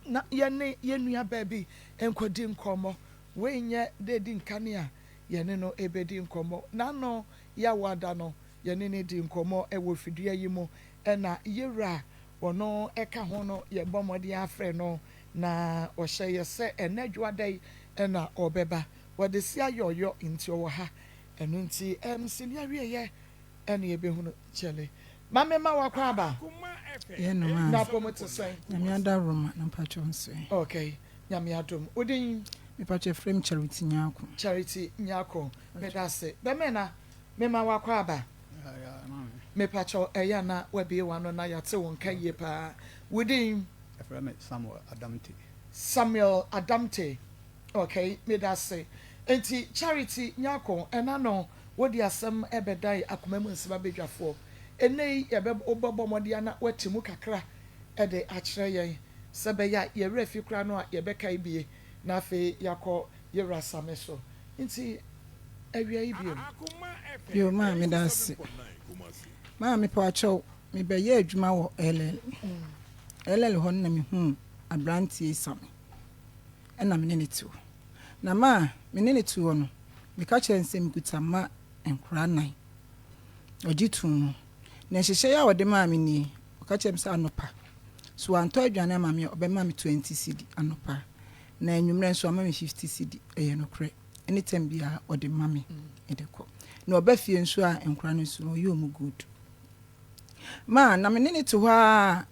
na yene yenua baby enkodi nkomo we nye de di nkane yene no ebedi nkomo na no ya wada no yene ne di nkomo ewo fidua yimo na yewra wono eka ho no ye bomode afre no na ohye yese enadwa dai na obeba wode sia yoyo nti owo ha enu nti sini awie ye ene ebehunu chele mamema wakwa aba ye no ma na promote sen nyame adaroma na pacho nso okay nyame adom odin me pacho frame charity nyako medase bemena mema wakwa aba me pacho eya na wabi wano na yate won kaye pa wodin frame Samuel Adamte okay medase enti charity nyako enano wodi asem ebedai akoma mu nseba bedwafo enei yebe obobo modia na watimu kakra ede akire yen sebeya ye refi kra no a yebe kai bie na afi yakọ yewra sameso nti awia ibiem yo ma me dase ma me pacho me be ye adwuma wo ll hon na me hu abrantie sam ena me ne tu na ma me ne tu no me ka nsem kutama enkura nan ojitu na hyehyɛ ya wode ma me ni ka chem sa anopa so anto adwane ma me obema me 20 cd anopa na enwumre nso ama me 50 cd eye no kre anytime bia wode ma me edeko na obafie nso a enkura no so yo mu good ma na me ne to ha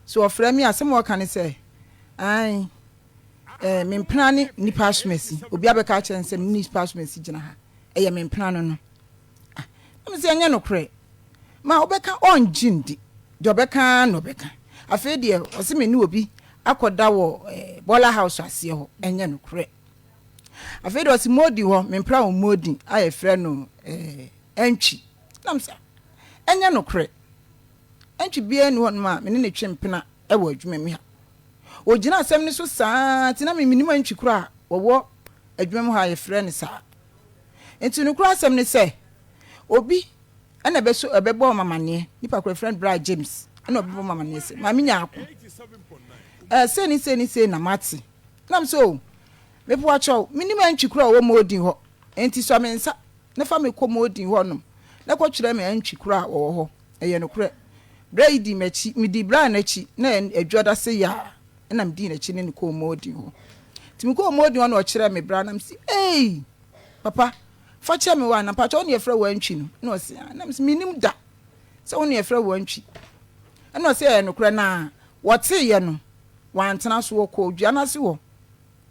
so ofra me asem wo kan say ai me mpana ni pasmesi obi abeka chem nsem ni pasmesi gina ha eye me mpana no me say anya no kre ma obeka onjindi de obeka no beka afi de ose me ni obi akoda wo bola house ase ho enye no kre afi de ose modi ho me mpra wo modi aye frɛ no Antwi namsa enye no kre Antwi bia ni ho no ma me ne twe mpena e wo adwuma mi ha ogina asɛm ni so saa tina me minima Antwi kura wo adwuma mu ha aye frɛ ne saa enti no kura asɛm ni sɛ obi ana beso ebebo mamane nipa kro friend bra James ana obebo mamane se ma minya ako se na mati nam so me po acho minima Antwi kro wo modin ho enti so me nsa na fa me ko modin ho no na ko twere me Antwi kro wo ho eye no kro braidi machi mi di bra na chi na adwoda se ya na mdi na chi ne ko modin ho timi ko modin ho na o kyere me bra nam si papa facha me wa na pacha on ye fra wa Antwi no na o se na minim da se on ye fra wa Antwi na o se no kra na wote ye no wantena so ko dua na se wo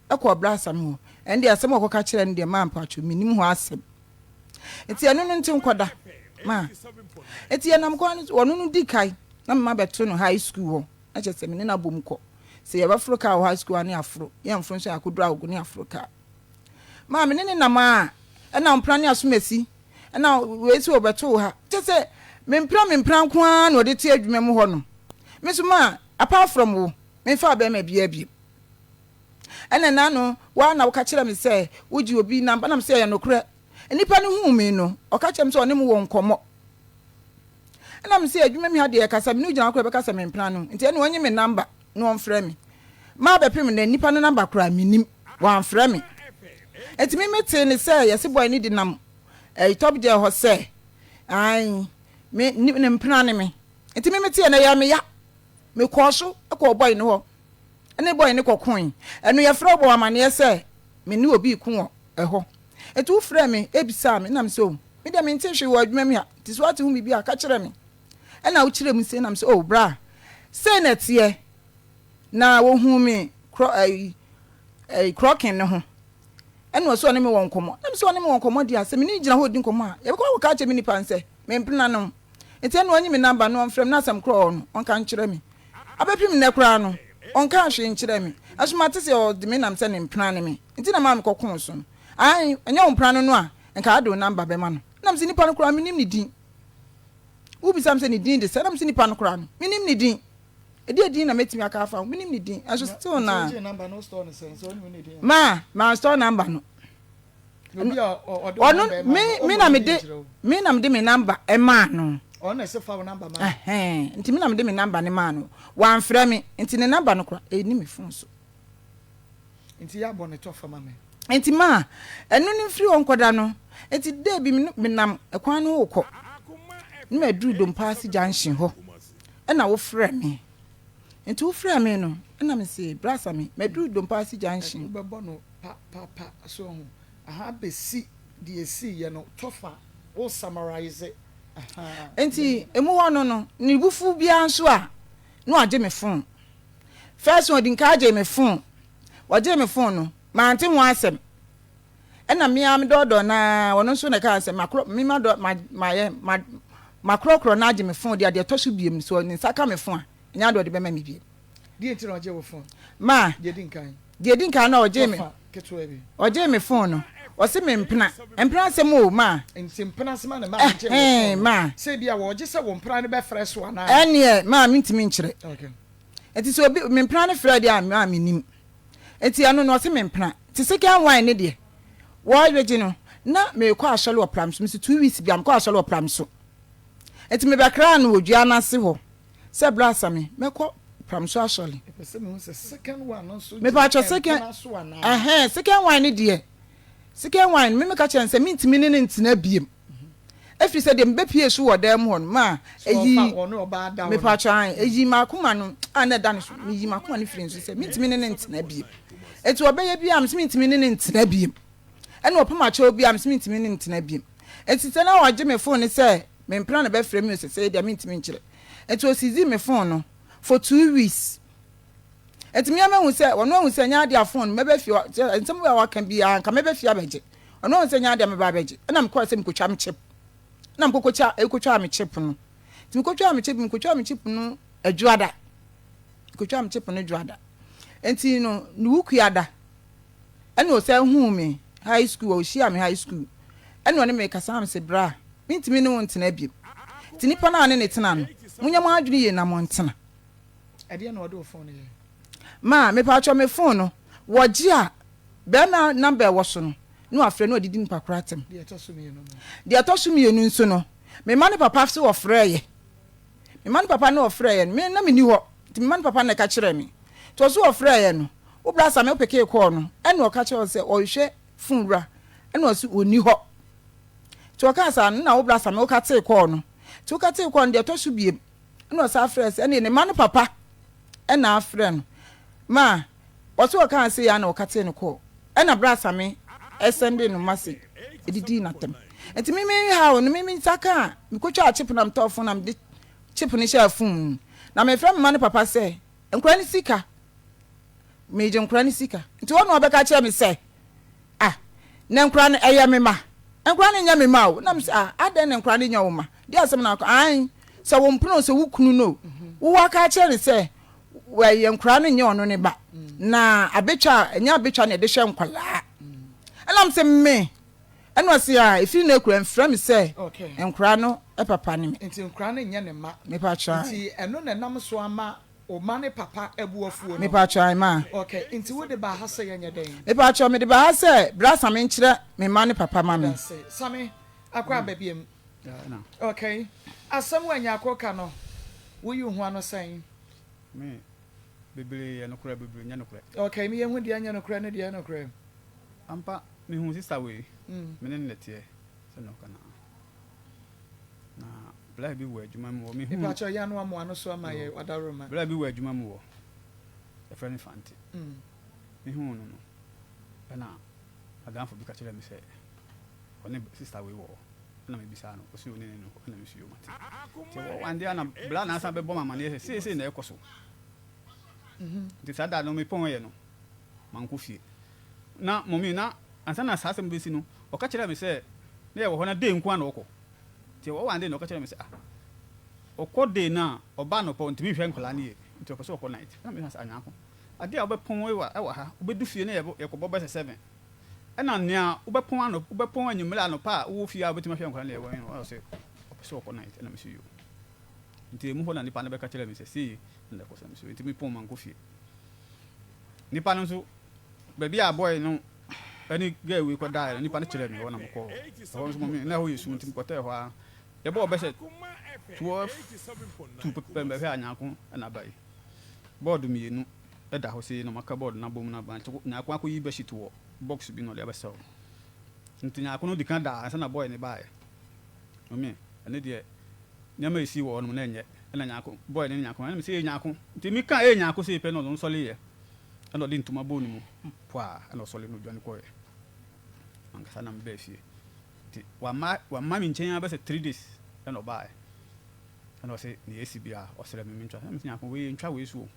e ko brasa me ho ende asem ko ka kire ndie ma pacha minim ho asem enti eno no ntin koda ma enti enam ko wonu no di kai na mma beto no high school ho na che se me na bom ko se ye ba fro ka high school ani afro ye mfro so akodo ago ni afro ka ma me ne na ma na mprane asomasi na wesi obeto ha tese me mpra nko na ode tie adwuma mu ho no me so ma apart from wo me fa ba ma bia na no wa na wo ka kire me se woji obi na mba na me se ya no kra nipa no hu me no o ka kire me se one mu wo nkomo na me se adwuma mi ha de kasa me no gina kra be kasa me mpra no nti ene wonye me number no on frɛ me ma be pem na nipa no number kra minim wan frɛ me eti me mete ne say yesi boy ni di nam top je ho say ai me ne mpena ne me eti me mete na ya me ko so e ko boy ne ho ene boy ne ko kun enu ye frɛ bo amane say me ni obi kun ho eti wo frɛ me ebisa me nam so me de me nte hwe wo adwuma me ha ti so ati hu bibi aka kire me ena wo kire me say nam so bra say na tie na wo hu me crocken ne ho eno so ne me won komo na me so ne me won komo dia se me ni gina ho di komo a ye ko ka che me ni panse me mpena no enti eno anyi me number no on frem na sam kro no on kan kire me abepim ne kra no on kan hwe nkire me asomate se o de me nam se ne mpena ne me enti na ma me kokon so ai enya on mpena no a enka ado number be ma no nam se nipa no kra me nim ni din ubi sam se ni din de se nam se nipa no kra no me nim ni din edin na metimi aka afa me nim ni din aso still na number no store no sense so ni din ma store number no ono me na me de me number e ma no On a phone number man. Nti me na me de me number ne ma no. Wan frɛ me. Nti ne number no kora eni me phone so. Nti ya bɔ ne to fa ma me. Nti ma enu ni free on koda no. Nti dey bi me nam ekwan no wokɔ. Ne ma duru dom pass junction ho. E na wo frɛ me. Nti wo frɛ me no. E na me say brasa me duru dom pass junction. Wo bɔ no pa so ho. Aha be si de esi ye no tofa. Wo summarize it. Enti emu hono no ni bufu bia nso a no age me phone first one dinka age me phone waje me phone no ma ante ho asem e na me am dodo na wono nso na ka asem makro me ma do makro na age me phone de to so biem so ni saka me phone a nya do de be ma me biem de enti na age wo phone ma de dinka na oje me oje me phone no Wasi me mpena asem o ma nti mpena asem na ma nche ma se bia wo je se wo mpena ne be fresh so ana ene ma mintimi nkyere okay enti so obi me mpena ne frɛ de a ma menim enti ano no wasi me mpena ti second wine ne de wo yeji no na me kɔ asɔle wɔ pram so me 2 weeks bia me kɔ asɔle wɔ pram so enti me be kra no odua na se hɔ se blasa me kɔ pram so asɔle se me se second one no so me pa cho second second wine ne de Second wine, me ka chen se mintimi ne ntina biem. Efri se de mbe pie so wodam hon ma eyi me pa chan eyi makoma no ana da no so me yi makoma ne firi so se mintimi ne ntina biem. Etu obeye bia am se mintimi ne ntina biem. Ena opama cha obi am se mintimi ne ntina biem. Eti se na waje me phone se me mpra na be frɛ me se de mintimi nkyere. Etu osizi me phone no for 2 weeks. Eti me ama hu se wono hu se nya dia phone mebe fi ntem we wa kan bia kan mebe fi abeje ono hu se nya dia mebe abeje na me ko se me kotwa me chip na me kokotwa me chip no ti me kotwa me chip no adwada kotwa me chip no adwada enti no wukuada ene o se hu me high school o shia me high school ene one me kasa me se bra mintimi ne wontena biem ti nipa na ne tena no munya mo adwene ye na mo ntena ade na odo phone ye ma me pa cho me phone no woji a be na number wo so no afre no odidi nipa kratem de atosu mi enu nso no me ma ne papa se wo frɛ ye me ma ne papa na wo frɛ ye me na me ni ho ti me ma ne papa na ka kyerɛ me to so wo frɛ ye no wo brasa me opeke call no ene o ka kyerɛ se o hwɛ phone ra ene o se oni ho to ka sa na wo brasa me o ka te call no to ka te call de atosu biem ene o sa frɛ se ene ne ma ne papa ena afrɛ no ma waso kan say ya na okate ne ko e na brasa me esende no message edidi na tem enti me ha o no me saka me kotwa chip na mtofo na me chip ne sha fun na me frɛ me ma ne papa say enkura ne sika me je enkura ne sika enti wono obeka kire me say na enkura ne eye me ma enkura ne nya me ma o na me say adan ne enkura ne nya wo ma di asem na an se wo mpuno se wukunu no wo waka kire ne say we yenkura no nye ono ne ba na abetwa enya abetwa na de hwe nkwala enam se me eno se a ifi na ekura mfra me se enkura no e papa ne me enti enkura no nye ne ma me pa cha enti eno na nam so ama o ma ne papa ebuafuo no me pa cha ma okay enti wo de ba ha se yenye den me pa cha me de ba ha se brasa me nkyere me ma ne papa ma me same akwa babiem okay asam wanya akoka no wo yi hu ano san me bebele ya nokura bebele nya nokura okay me yehu dia nya nokura ne dia nokura ampa me hu sister we me ne netie se no kana na bla bi wo adwuma mu me hu ipa cho ya no amo ano so ama ye wadaroma bla bi wo adwuma mu wo e friend fanti me hu no no na adanfo bi ka kire me se one sister we wo na me bisa no o si one ne no na me si yo mate te wo ande ana bla na sa be bo mama ne se na ekoso Ti sada no me pon ye no manko fie na momi na ansa na sa asem besi no o ka kire me se na ye wo na de nku ana okọ ti wo wande no ka kire me se okọ de na oba no pon ntimi hwe nkola ne ye nti okọ so okọ night na me sa anyako ade a obepon we wa ha obedu fie na ye ko bobo 7 ena nea obepon ano obepon anyumela no pa wo fie a obetima hwe nkola ne ye wo no se okọ so okọ night na me si yo nti mu ho na nipa na be ka kire me se si na ko sam so nti mi pon man ko fie nipa no so baby a boy no ani ga we ko da nipa no kire me wona mo ko so mo mi na ho yesu nti ko ta ho a ye bo be say 12 2 pembe fe anyako na bai board mienu e da ho sei no maka board na bom na ban nyako akoyi be shit wo box bi no le abesaw nti nyako no di kan da ansa na boy ne bai omi ene de nyama esi wo no na enye na nyako boy ne nyako na me sei nyako nti mi kan nyako sei pe no no sole ye ana di ntuma bo ni mu pwa ana sole no dwane ko ye ankasa na mbe fie nti wa ma mi nchen abese 3 days ana bai ana se ni esi bia osere mi ntwa me nyako we ntwa we su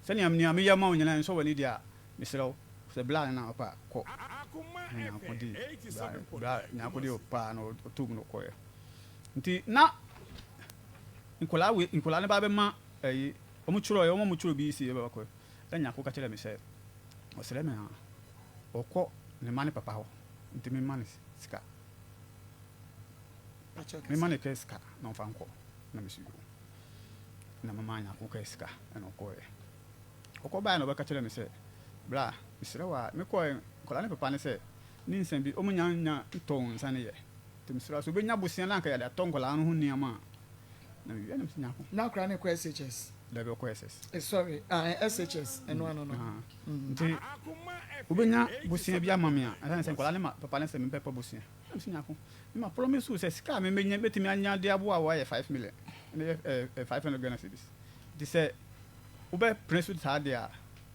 sani amni am ya ma onyana nso wani dia misrew se bla na pa ko nyako di nyako di pa no tug no ko ye nti na nkola ne ba be ma eh omu churo bi si e ba ko nyako ka kire me se osere me ha okọ ne mane papa ho nti me mane sika me mane ke sika na fa nko na me sigo na mama nyako ka sika na okọ ye okọ ba na ba ka kire me se bra misre wa me ko kola ne papa ne se ni nsem bi omu nya ton nsane ye nti misre so be nya bosia na nka ya da ton kola no ho niama na me wi na me nyako na kra ne ko SHS level ko SS sorry SHS no nti ubenya bosia bi amamia asa nse kola ne ma papa ne se me pepa bosia na me nyako ma promise you say sika me menya betimi anya de abo a wa ye 5 million ne 500 Ghana cedis di se ube prince with ha dia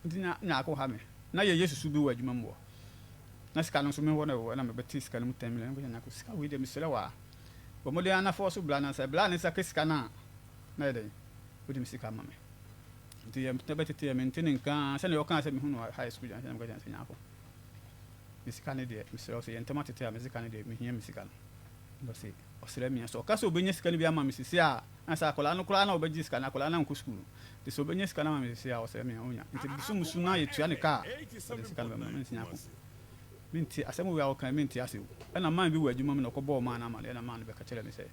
nti nyako ha me na ye yesu bi wa adwuma mo na sika no so me ho na me beti sika no 10 million ko nyako sika we de me sele wa bo mo de ana force bla na se bla ne sa sika na na de odi me sika ma me nti ye mtebeti te me ntini nka se ne yo kan se me hu no high school jan se me ko jan se nyako me sika ne de me sele o se ye ntema tete me sika ne de me hia me sika no ndo se osere mi so ka so obenye sika ne bi ama me sisi a ansa akola no kula na obeji sika na akola na nko school de so obenye sika na ma me sisi a osere mi onya nti busu na ye tua ne ka de sika no me nsi nyako minti asemu we awokan minti asew na man bi wa adwuma me no ko bo man na ma le na man be ka kire me se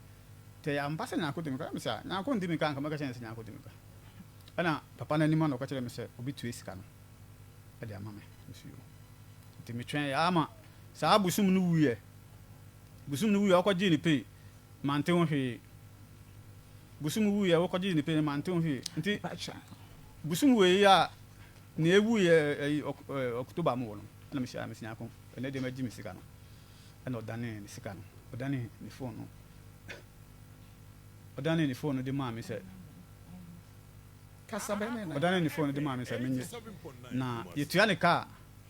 te ya mpase nyako de me ka me sa nyako ndi me ka nka me ka kire se nyako de me ka ana papa na ni ma no ka kire me se obi tue sika no e de ama me nsuo nti me twen ya ama sa busum no wuye akwaji ni pe mante ho hwe busum wuye akwaji ni pe mante ho hwe nti busum we ya na ewu ye October mo no na me sia me nyako ene de ma ji me sika no ene odane ni sika no odane ni phone no odane ni phone de ma me se kasa be na odane ni phone de ma me se menye na yetua ne ka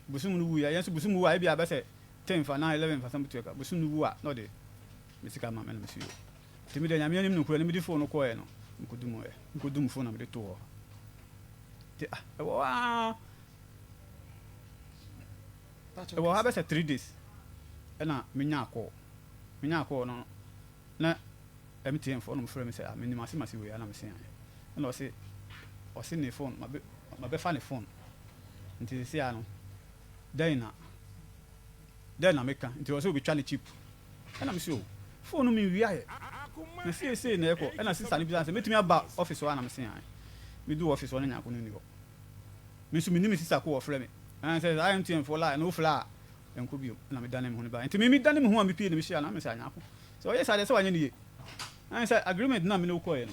busum no wuya yenso busum wuwa e bia be se 10 fa na 11 fa sambutu ka busum no wuwa no de me sika ma me na me siyo timi de nyame anim no kura ne me di phone ko ye no nkodum phone na me de to ho ti wa ewo ha be se 3 days na menya akọ no na MTN phone no frɛ me sɛ a meni masi we na me se na o se ne phone ma be fa ne phone nti se ya no then na meka nti o se obi twa ne chip na me se o phone no me wi aye na se na eko na sister ne bi say metumi aba office wa na me se ya me do office wa na nyako ni ho me so me ni me sister ko wo frɛ me and says I am TM for la no fla enko bi na me dane me ho ne ba enti me dane me ho a me pie ne me hia na me sa nyako so yes I say wanye ne and say agreement na me no ko ye no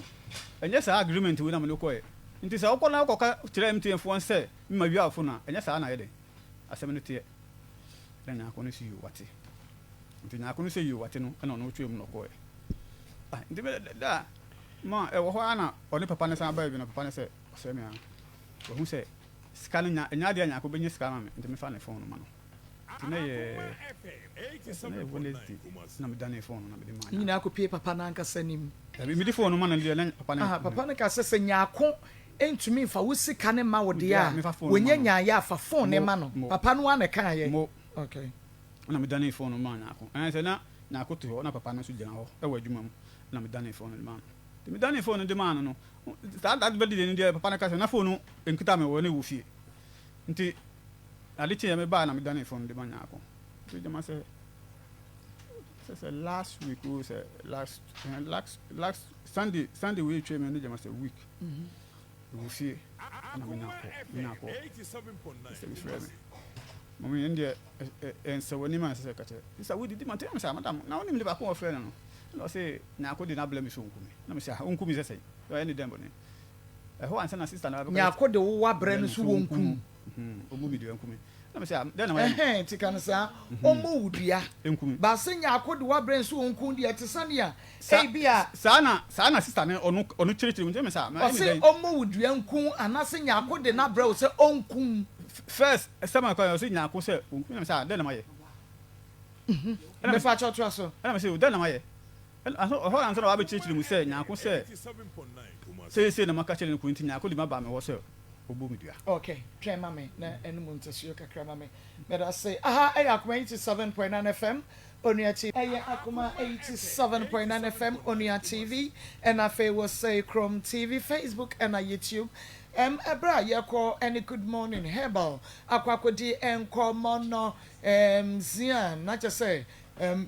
enye sa agreement we na me no ko ye nti sa okọ na okọ kire MTN for say me ma wi afo na enye sa na ye de asem no tie na nyako no si yu wate nti nyako no si yu wate no na no twem no ko ye nti be da ma e wo ho ana oni papa ne sa ba bi na papa ne say o me an wo hu say sika no nya de anya ko benye sika ma me nti me fa ne phone ma no ti na ye Wednesday na me dane phone na me de ma ni na ko pie papa na nka sanim me di phone ma na de papa na papa na ka sese nyako entumi fa wo sika ne ma wo de a wonya nya ya fa phone ne ma no papa no ana kan ye okay na me dane phone ma nyako say na nyako to ho na papa no so gina ho e wa adwuma mu na me dane phone ma no ti me dane phone de ma no that bedi de ndi papa na ka na phone enkita me wo ne wo fie nti alichi ya me ba na me dane phone de manya ako so jama say last week o say last Sunday we twe me no jama say week wo fie na me nyako 87.9 mami ndi en se woni man say ka che isa we didi man tell me say madam na woni me ba ko friend no no say nyako de na blame so nkumi na me say nkumi say say any dem bone ho ansa na sister na nyako de wo wabre no so wonkum omu mi de nkumi na me say den na ma tika no sa omu wudua nkumi ba se nyako de wabre so wonkum de etesane a bia sana sister ne onu chirichiri mu me say o se omu wudua nkun anase nyako de na bre o se onkum first sama kwa o se nyako say onkum na me say den na ma ye me fa cho to so na me say den na ma ye ho answer wa be chirichiri mu say nyako say na maka chele ku nti nyako di ma ba me wo say obu midua okay try mama na enu mu ntasuo kakra mama me da say aha Akoma 87.9 FM Onia TV Akoma 87.9 FM Onia TV and afa was say Chrome TV Facebook and YouTube ebra yeko any good morning herbal akwakodi enkomo no zian na just say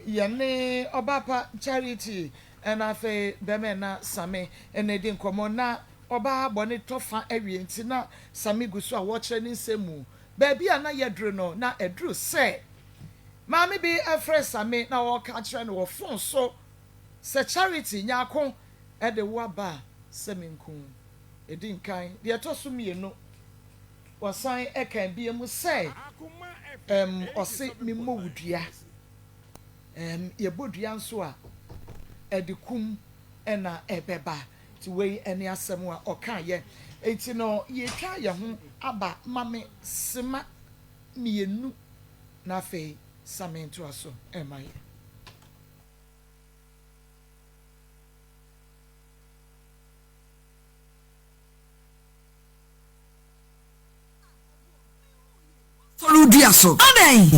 yane obapa charity and afa bemena same and edin komo na oba bone tofa ewie nti na same gusu a wo kire ni nsemu baby ana yedru no na edru say mama bi afre same na wo ka kire no wo fon so se charity nyako e de wo ba semenkun edin kan de etoso mienu wasan e kan bi emu say ose mimmo wudua ye bodua nso a edikum ena ebeba ti we eni asem a oka ye enti no ye twa ye ho aba mame sema mienu na fe samento aso emaye Soludia so adai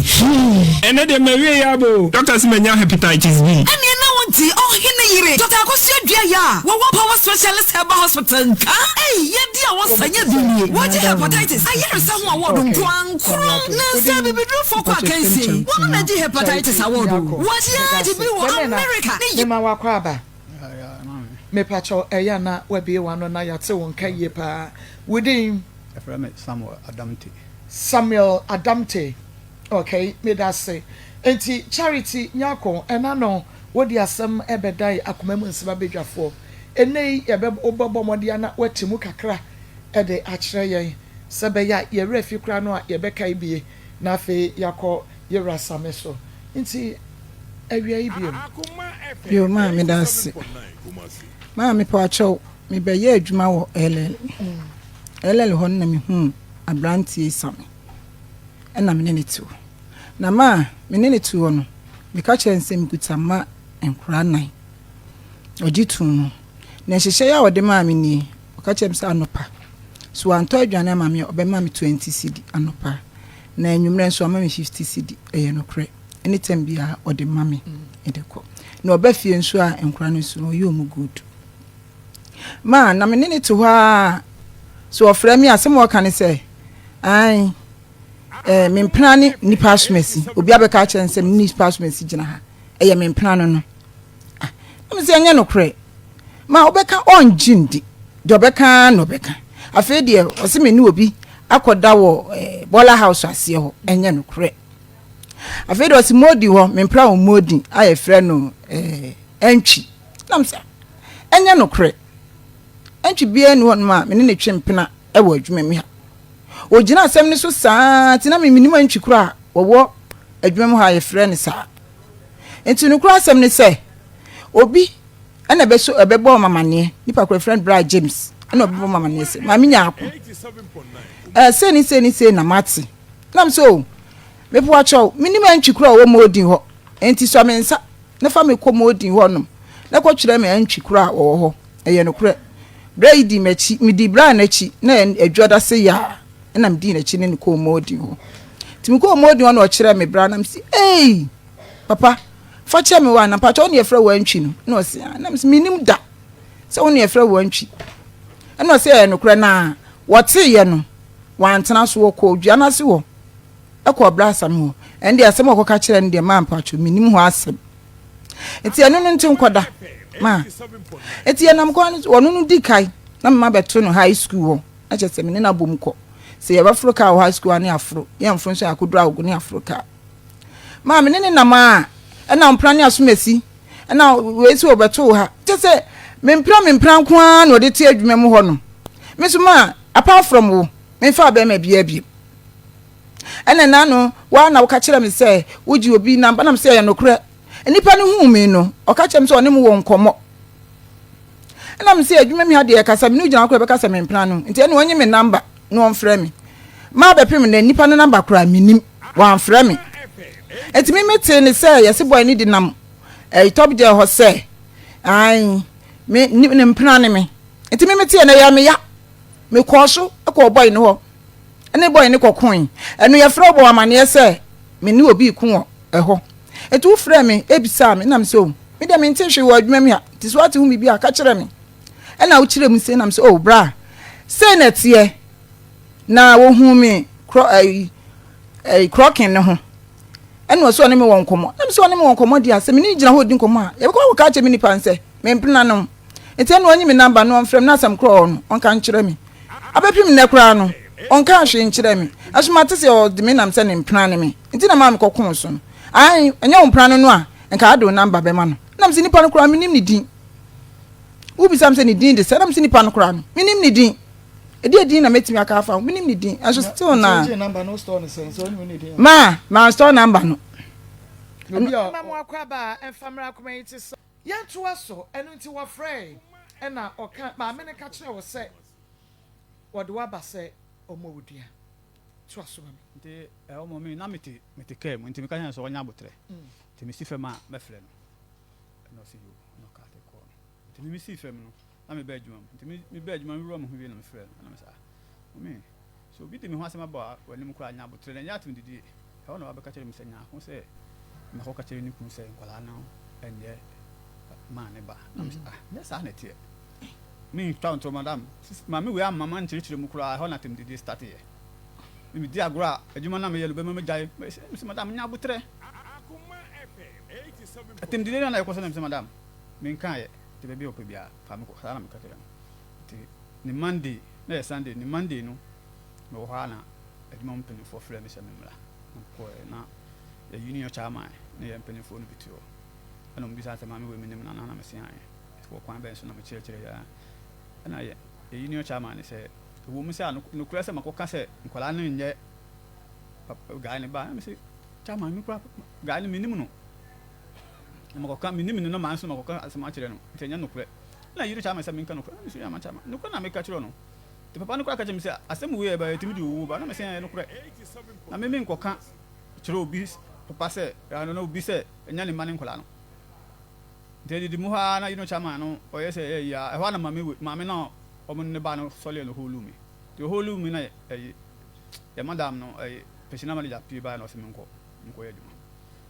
ene de mewie ya bo doctors menya hepatitis B ene na wonti oh hine yire Dr. Akos Addo ya wo power specialist herbal hospital nka ye dia wo sanya dunie wo je hepatitis ayere sa ho award nko ankro na se bibidu for kwa kansi wo na je hepatitis award wo je je bi wo America ni ma wa kwa ba me pacho eya na we bi wa no na ya te won kan ye pa within Samuel Adamte. Okay, me that say. Enti charity nyako enano wodi asem ebedai akoma mu nseba bedwafo. Enei ebe obobomode na watimu kakra ede akire yen. Sebe ya ye refi kra no a ye beka ibie na fe yakọ ye rasame so. Enti awia ibie. Yo ma me that say. Ma me pacho me be ye adwuma wo LL hon na me hu abrantie same ena menene tu na ma menene tu no me ka kire nsem kutama enkura nan ojitu no na hyehyɛ ya wode ma me ni o ka kire msa anopa so anto adwane ma me obe ma me 20 cedi anopa na enwumre nso ma me 50 cedi eye no kre anytime bia ode ma me edeko na oba fie nso a enkura no so no yo mu good ma na menene tu ha so ofra mi asem wo kan say ai mempena ni nipa asumasi obi abeka kire nsem ni nipa asumasi gina ha eye mempena no no me se anya no kre ma obeka onjindi de obeka no beka afi de o se me ni obi akoda wo bola house ase ho enya no kre afi de o se modi ho mempena wo modi aye frɛ no Antwi nam se enya no kre Antwi bia ni won ma me ne twempena e wo adwuma mi ha ogina asem ni so saa tina me minima Antwi kura wo adwuma mu ha ye frɛ ne saa enti no kura asem ni se obi ena be so ebebo mamane nipa kura friend bra James ena obebo mamane se ma minya ako se na mati nam so me po acho minima Antwi kura wo modin ho enti so me nsa na fa me ko modin ho nom na ko twere me Antwi kura wo ho eye no kura braidi mechi midi bra na chi na adwoda se ya na mdi na chi ne ko modin ho timi ko modin ho na o kire me bra na msi papa fa che me wa na pa cho ne efra wa Antwi no na o se na msi minim da se wo ne efra wa Antwi na o se no kura na wote ye no wantena so wo ko dua na se wo e ko bra asam ho ende asem ko ka kire ne ma pa cho minim ho asem eti anu no ntin koda ma eti enam ko wonu no di kai na mama beto no high school ho a che se me na bom ko se ye ba Africa high school ani afro ye mfro so akodura ogu ni Africa ma me ne na ma e na mpra ni asomesi na we si obeto ha te say me mpra kwa na odi te adwuma mu ho no me so ma apart from wo me fa be ma bia bia ene na no wa na wo ka kire me say wo ji obi number na me say ya no kura nipa no hu me no o ka kire me say oni mu wo nkomo ena me say adwuma mi ha de kasa me no gina kura be kasa me mpra no nti ene wonye me number no on frɛ me ma be pem na nipa no number kura minim wan frɛ me enti me mete ne say yesi boy ni di nam top je ho say ai me ne mpra ne me enti me mete na ya me ya me ko so e ko boy no ho ene boy ne ko kun enu ye frɛ bo amane say me ni obi kun ho enti wo frɛ me ebisa me nam so me de me nte hwe wo adwuma me a ti so ati hu mi bi a ka kire me ena wo kire mu say nam so bra say na tie na wo hu me croaking ne ho ena so ne me won komo nam so ne me won komo dia se me ni gina ho di komo a ye ko ka che me ni panse me mpina no enti ena onyi me number no on frem na sam crawl no on kan kire me abepim ne kra no on kan hwe nkire me asomate se o de me nam se ne mpina ne me enti na ma me kokon so no ai enya wo mpina no a enka ado number be ma no nam se nipa no kra me nim ni din ubi sam se ni din de se nam se nipa no kra no me nim ni din edin na metimi aka afa me nim ni din aso still na number no store no sense so ni din ma store number no ma mo akwa ba enfamra community so yentu aso enu nti wo frɛ na oka ma me ne ka kire wo se wo de wa ba se omowudua tu aso ma nti omo me na meti kem nti me ka nya so onya abotre nti me si fem a me frɛ no si you no ka te ko nti me si fem no na me ba adwuma nti me ba adwuma me ro mo hu bi na me frɛ na me sa me so bi de me ho asema ba wani mu kura nya abotre na nya atum didi e wona wa be ka kire me se nya ho se me ko ka kire ni kun se nkola na enye ma ne ba na me sa ne sa na tie me twa nto madam ma me we amama nchirechire mu kura ho na tem didi start ye me di agora adwuma na me yelo be me jai me se madam nya abotre atem didi na yeko se na me se madam me nkan ye te be bi opebia fa me ko na me ka kire te ni Monday na Sunday ni Monday no me wo ha na adwuma mpeni for frɛ me se me mra ko na ya union chairman na ya mpeni for no bitio ana mo bisa se ma me we menim na na me se an ko kwan ben so na me kire ya ana ya union chairman se wo mu se no kura se makoka se nkwala no nye ga ne ba me se chairman mi kura ga ne menim no makoka menim no ma so makoka asema kire no tenya no kura na yiri chairman se me nka no kura me so ya ma chairman no kura na me ka kire no te papa no kura ka je me se asem we ba timi di wo ba na me se no kura na me nkoka kire obi papa se ana no obi se enya ne mane nkwala no de di mu ha na yino chairman no o ye se ya e ho na mame na o mun ne ba no sole no holumi the holumi na ya madam no personal manager pi ba no se menko ya djuma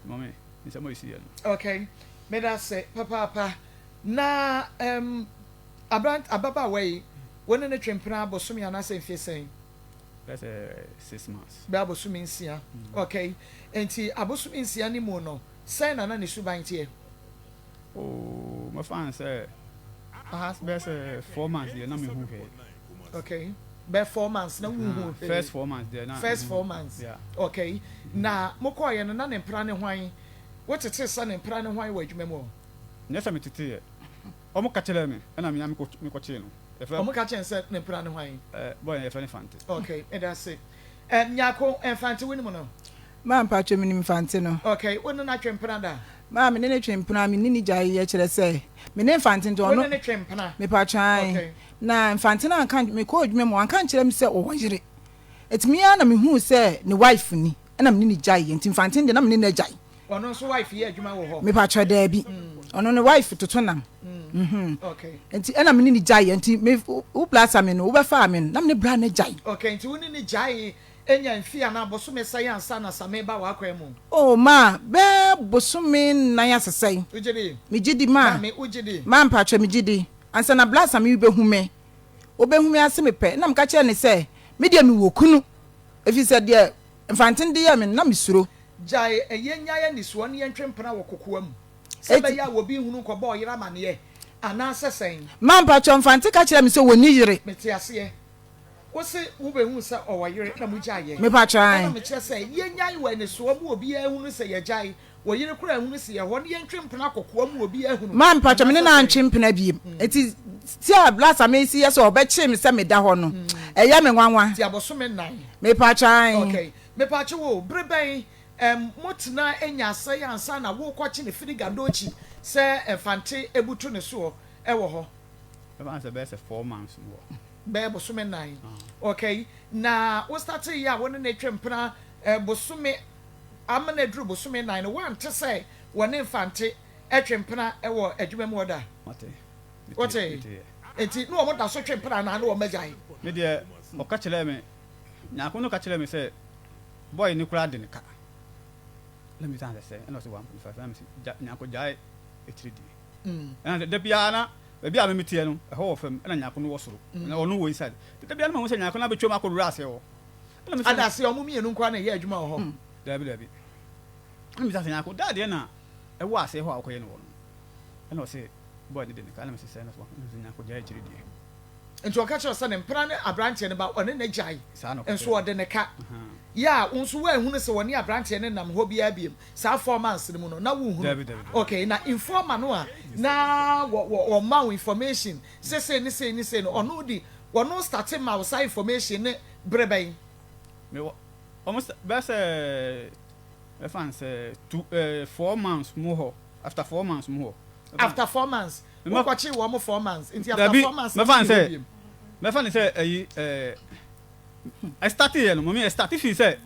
mame ni se mo isi ya no okay me da say papa na ababa way wona ne twempena abosomi anase mfie sen that's 6 months ba abosomi nsia okay enti abosomi nsia ni mu no sen na ne suban tie oh my fan say perhaps best 4 months there na me hu he okay be 4 months na hu first 4 months there na first 4 months yeah okay na moko ye no na ne mpra ne hwan wotete sa ne mpra ne hwan wa adwuma mu nyesa metete ye omo ka kire me na me nyame ko kire no omo ka kire se ne mpra ne hwan boy ye fane fante okay and that's it nyako enfante woni mu no ma mpa twem ni mfante no okay woni na twempena da ma me ne twempena me ni gya ye kire se me ne mfante ndo no woni ne twempena me pa twan na mfante na kan me ko adwuma mu an kan kire me se o yire etimi ya na me hu se ne wife ni na me ni gya ye nti mfante de na me ne gya ono so wife ye adwuma wo ho me pa twa da bi ono ne wife totonam okay enti na me ni gya ye nti me u plaza me no u be fa me na me bra ne gya okay nti woni ni gya ye enya mfia na bosume sai ansa na sameba wa kwemu oh ma be bosume na ya sesai ujidi me gidi ma me ujidi ma mpa twa me gidi ansa na blasa me behume obehume ase me pe na mka kire ne se me dia me wokunu efi se dia mfantin dia me na me suro jai eyenya ya nisuo ne yentwempena wo kokoam sebe ya wo bi hunu ko ba oyira mane ana sesen ma mpa twa mfantin ka kire me se woni yire metiase wose wo be hu se owoyere na mu gyaye me pa try na me che se ye nyai we ne so mu obi ehunu se ye gyaye wo yere kura ehunu se ye ho ne ye ntwempena kokoa mu obi ehunu man pa twa me na ntwempena biem enti ti a blasa me si yes obeche me se me da ho no eya me nwanwa ti abosome nan me pa try okay me pa che wo breben motena enya asai ansa na wo kwachi ne firi gadochi se efante ebutu ne so ewo ho That's the best 4 months more. Bosome 9. Okay. Na we start ya won na twempena bosome amana dru bosome 9 one to say won infante twempena ewo adwuma mu oda. What enti no mo da so twempena na no magyan. Me de o ka kire me nyako no ka kire me say boy ni kura de ne ka. Let me say and also 1.5 let me see nyako jai 3D. And the piano Baby, I'm meeting you. A whole firm and a yakun was no no inside. The Bible was saying, I cannot be too much rassel. And I see a mummy and Unquana here, Juma home. Debbie. I'm just saying, I could die dinner. I was a walk in one. And I say, boy, didn't the say, I could judge. And to catch your son and plan a branch and about one in a jai, and swore than a cat. Ya, unso we hu se woni abrante ne nam ho bia biem sa 4 months ne mu no na wo hu okay na informer no a na wo ma information say no ono di wono start ma wo sa information ne breben me almost best fans 4 months more after 4 months more after 4 months we kwachi wo mo 4 months into after 4 months me fan say I started here, mommy. I started. She said,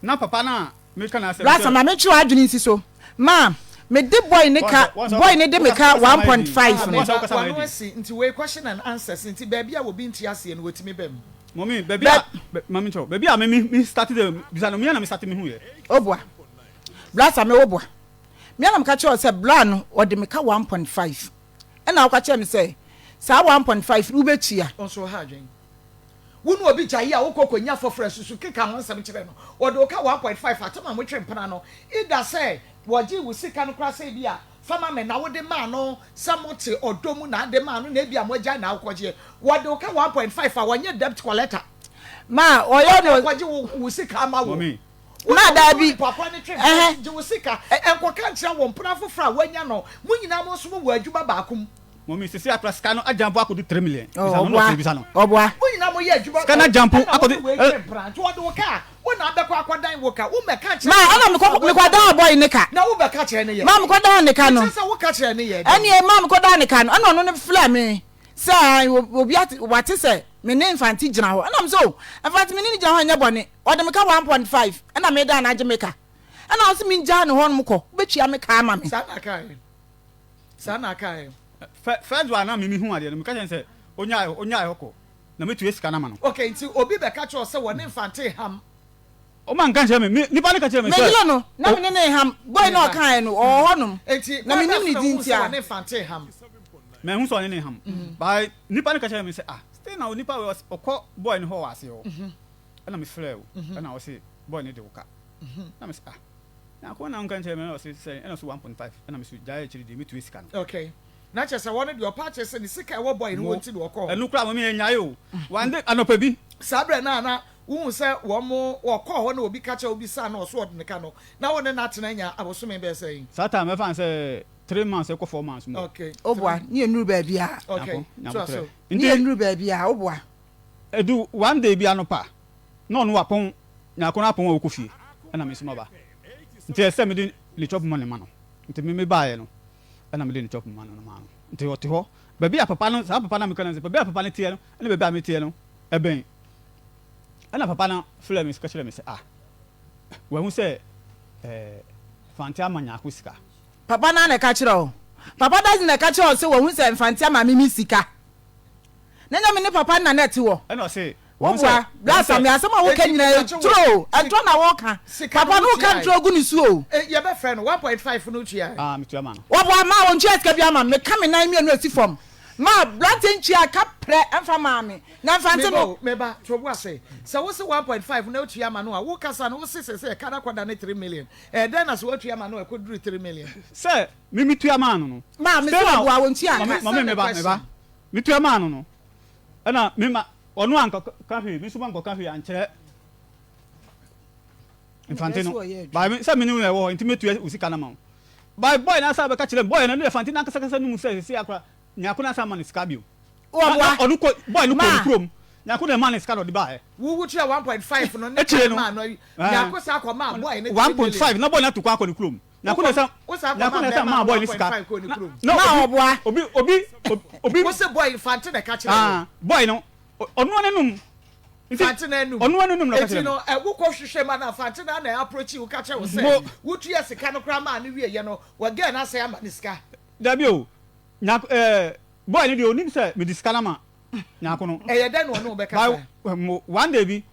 "Na papa na me can answer." Last time I met you, I didn't see so. Ma, me the boy ne car, boy ne de me car 1.5. One see into way question and answers. Into baby, I will be in Tiasi and wait me bem. Mommy, baby, mommy, cho, baby, I me started the bizarre me and me started me here. Oh boy, last time oh boy, me and catch you say blan or de me car 1.5. And now catch me say, "Sa 1.5 ubetia." Also hard. Wunu obi gya ya wokoko nya for fresh su keka ho nsem kire no odo ka 1.5 atama mo twempena no ida say woji wo sika no kra say bia fama me na wode ma no samote odomu na de ma no na bia mo gya na akoje wodo ka 1.5 a wonye debt collector ma oyo no woji wo sika ma wo na da bi papa ne twempena je wo sika enkoka ntia wo mpra fofra wanya no mo nyina mo so mo adwuma baakum Mommy, see a plus cano, a jump up to 3 million. Oh, boy. We know we are Can I jump up to the car? When I'm the crocodile worker, who may catch my I'm boy in the car. No, we catch any. Mamma go down the cannon. So catch any. Any mamma go down the cannon. I don't know if flammy. Sir, I will be at what is it? My name Fanti General. And I'm so. I find me in John Bonnet or the Maca 1.5. And I made an Jamaica. And I also mean John Hornmuko, which I make mamma. Sana First one na mimi hu ade no meka say onya hoko na metu esika na ma no okay nti obi be ka cho say won infante ham o man kan che me nipa ne ka che me say me no na me ne ham boy no kan no o honum nti na me nim ni dintia won infante ham me hu so ne ham by nipa ne ka che me say stay na nipa we okọ boy ne ho wase o na me frɛ o na o say boy ne de wo ka na me say na ko na kan che me o say na so 1.5 na me so jaa chiri de metu esika no okay na chese one of your patches and sika wo boy no wonti do ko enu kra mo me nyaye o one day anopa bi sabre na wo se wo mo wo ko ho na obi ka cha obi sa na oso od ne ka no na wo ne na tena nya abosome be say sata me fan say 3 months e ko 4 months mo okay oboa ni enuru ba bia okay so ni enuru ba bia oboa edu one day bi anopa no no wapon nya ko na pon wo kofie na me so ba nti ese me di le chop money ma no nti me baaye no na me dey chop man no man nti wote ho baby a papa no sa papa na me kan say baby a papa ne tie no na baby a me tie no eben na papa na fle me ska chere me say we hu say fanti amanya akosika papa na na ka chere o papa doesn't na ka chere o say we hu say fanti ama me sika na nya me ne papa na net wo na say Wobwa, blasa me asema wo kan nyina tro, antro na wo kan. Papa no kan tro gu ni su o. Ye be friend 1.5 no tua. Me tua ma no. Wobwa ma won tua ska bia ma me ka me nan mienu asi fom. Ma blanta nchia ka pre emfa ma me. Na mfante no. Me ba trobo ase. Se wo se 1.5 na tua ma no a wo kasa no wo se kada kwada ne 3 million. Den na so wo tua ma no e ko duru 3 million. Se me tua ma no no. Ma me so wobwa won tua. Ma me ba. Me tua ma no no. Na me ma onu anka kafe mi so banko kafe ankyere infantino ba mi se mi ni wo intimate usika na ma by boy na sa be ka kire boy na no infantino anka saka nu se se akra nyako na sa man sika bio onu ko boy no ko krom nyako na man sika no de ba e wo tia 1.5 no ne ma no nyako sa akwa ma boy ne 1.5 na boy na to kwa ko ni krom nyako na sa ma boy ni sika no obi wo se boy infantino ka kire boy no onu anenum Fantina enum onu anenum no ka kire no wo ko hwehwe ma na fantina na approach wo ka kire wo se wo tua sika no kra ma ne wie ye no wa ga na say ama ni sika da bio nyako boy ni de onim se me diska na ma nyako no ye da no no be ka one day bi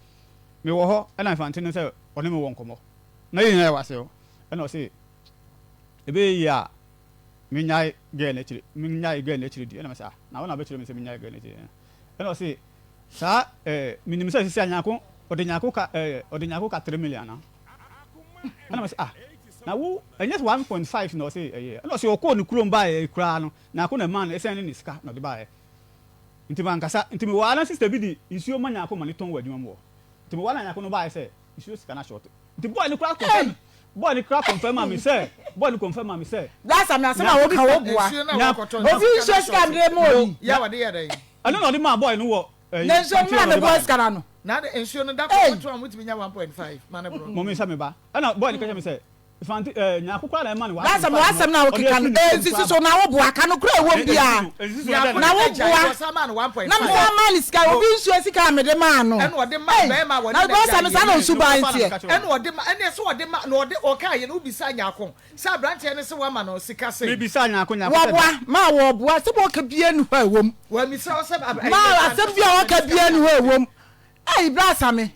me wo ho e na fantina se one me wo nkomo na yin ya wase o e na o se ebe ya me nyai ge na chiri di e na me sa na wona be chiri me se me nyai ge na chiri e na o se sa minim se sisi anyako ode nyako ka 3 million na na me say na wo enyes 1.5 no say na say okọ ni kuro mba kura no na ko na man esen ni sika no de ba nti man kasa nti me wa na sister bi di isuo ma nyako ma ni ton wadwuma mo nti me wa na nyako no ba say isuo sika na short nti boy ni kura confirm boy ni kura confirm am say boy ni confirm am say that's am na say na wo ka wo bua ofi isuo sika ndre mo ya wa de ya dai ano no de ma boy no wo nenso mna me boys kana no na de ensure no da ko to am with me 1.5 man bro mo me sa me ba ana boy ni ka me say fanti nyako kwa na man wa that's am wasam na wo kika no sisi so na wo bua ka no kra wo bia na wo bua sama no 1.5 na mo man sika obi nsuo sika me de man no eno de ma be ma wo na boss am sa na osuba ntie eno de ma ene so de ma no de o ka ye no bisa nyako sa brant ye ne se wa ma no sika se me bisa nyako wo bua ma wo bua se bo ka bia nu ha wom wa mi sa o se ma asem bia wo ka bia nu ha wom ai brasa me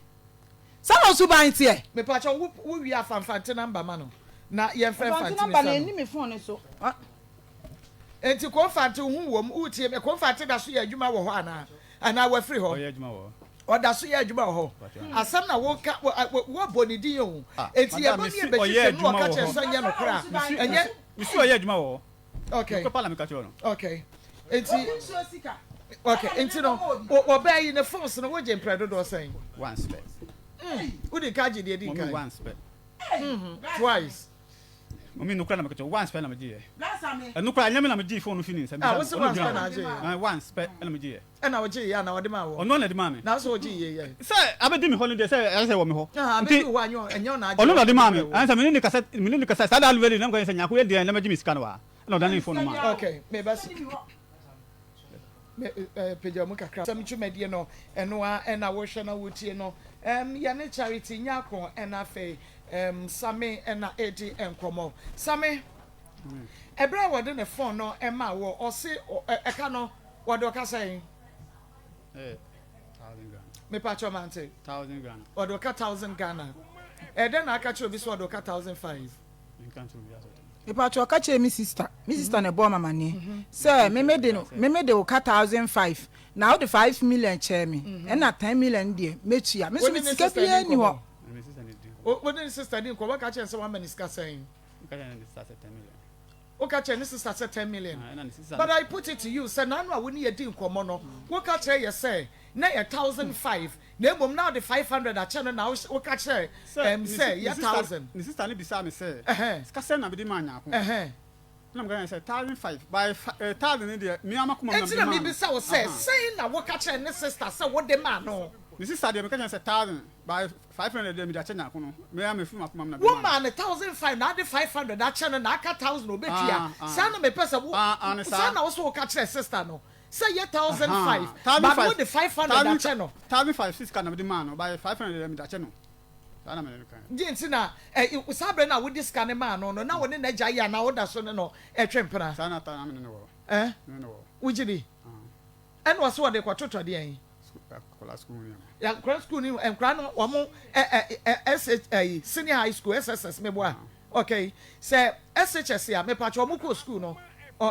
sama osuba ntie me pa cha wo wi afamfante number ma no na ye frem fante number na ni me phone so enti ko fante hu wom utie me ko fante da so ye adwuma wo ho ana wa free ho o ye adwuma wo o da so ye adwuma ho asam na wo ka wo boni din yo enti ye boni e be hwe no ka che so nye no kra enye isi o ye adwuma wo okay ko pala me ka che no okay enti okay enti no wo ba yi ne phone so no wo je mpredo do sen one spec wo di ka je de di ka one spec twice Mami nukura na makacho one spell na maji nukura nyame na maji phone fini nsa ah what's one spell na aje one spell na maji e na oji ya na wode ma wo ono na de ma me na so oji ye say abedi me holiday say I say wo me ho nti wo anyo enyo na aje ono na de ma me ansa me ni kasa sada alveli na ko nsa nyako ye de na maji miska no wa na odan ni phone ma okay me bas me peja mu kakra sam twumedie no eno a na wo hwe na wo tie no ya ne charity nyako na fe Sami na edi enkomo Sami ebra wode ne phone no ema wo o se eka no wode o ka say 1000 Ghana me pa cho mante 1000 Ghana wode o ka 1000 Ghana den aka cho bi so wode o ka 1005 in kan to biya so ipa cho ka che mi sister na bo mama ni say me de o ka 1005 now the 5 million che me and na 10 million die metua me so me sika bia ni ho what did sister din ko waka chen se one man is saying ka chen ni sister 10 million waka chen ni sister 10 million but I put it to you say na no a woni yedi nkomo no waka chen ye say na 1005 na emom now the 500 a chen na waka chen say ya 1000 ni sister ni bisa me say ska say na be di ma nyako na I'm going to say 1005 by 1000 in there me amakuma na be ma me bisa wo say na waka chen ni sister say what the man no this is Saturday, because I 1,000 by 500. Them that channel, me am a film of Mamma. One man 1,005, now the 500. That channel, now 1,000 obey here. Son me person. Son also catch a sister no. Say 1,005, but with the 500 that channel. 1,005 6 can be the man by 500 them that channel. Jintina, it was Sabrina with this kind of man. No, now when the Jaya now that's no a trampana. Sana time in the world. No. Would you be? And was what they were to the school. Ya grade school ni enkra no omo senior high school SSS me boa okay say SHS ya me pa cho omo ko school no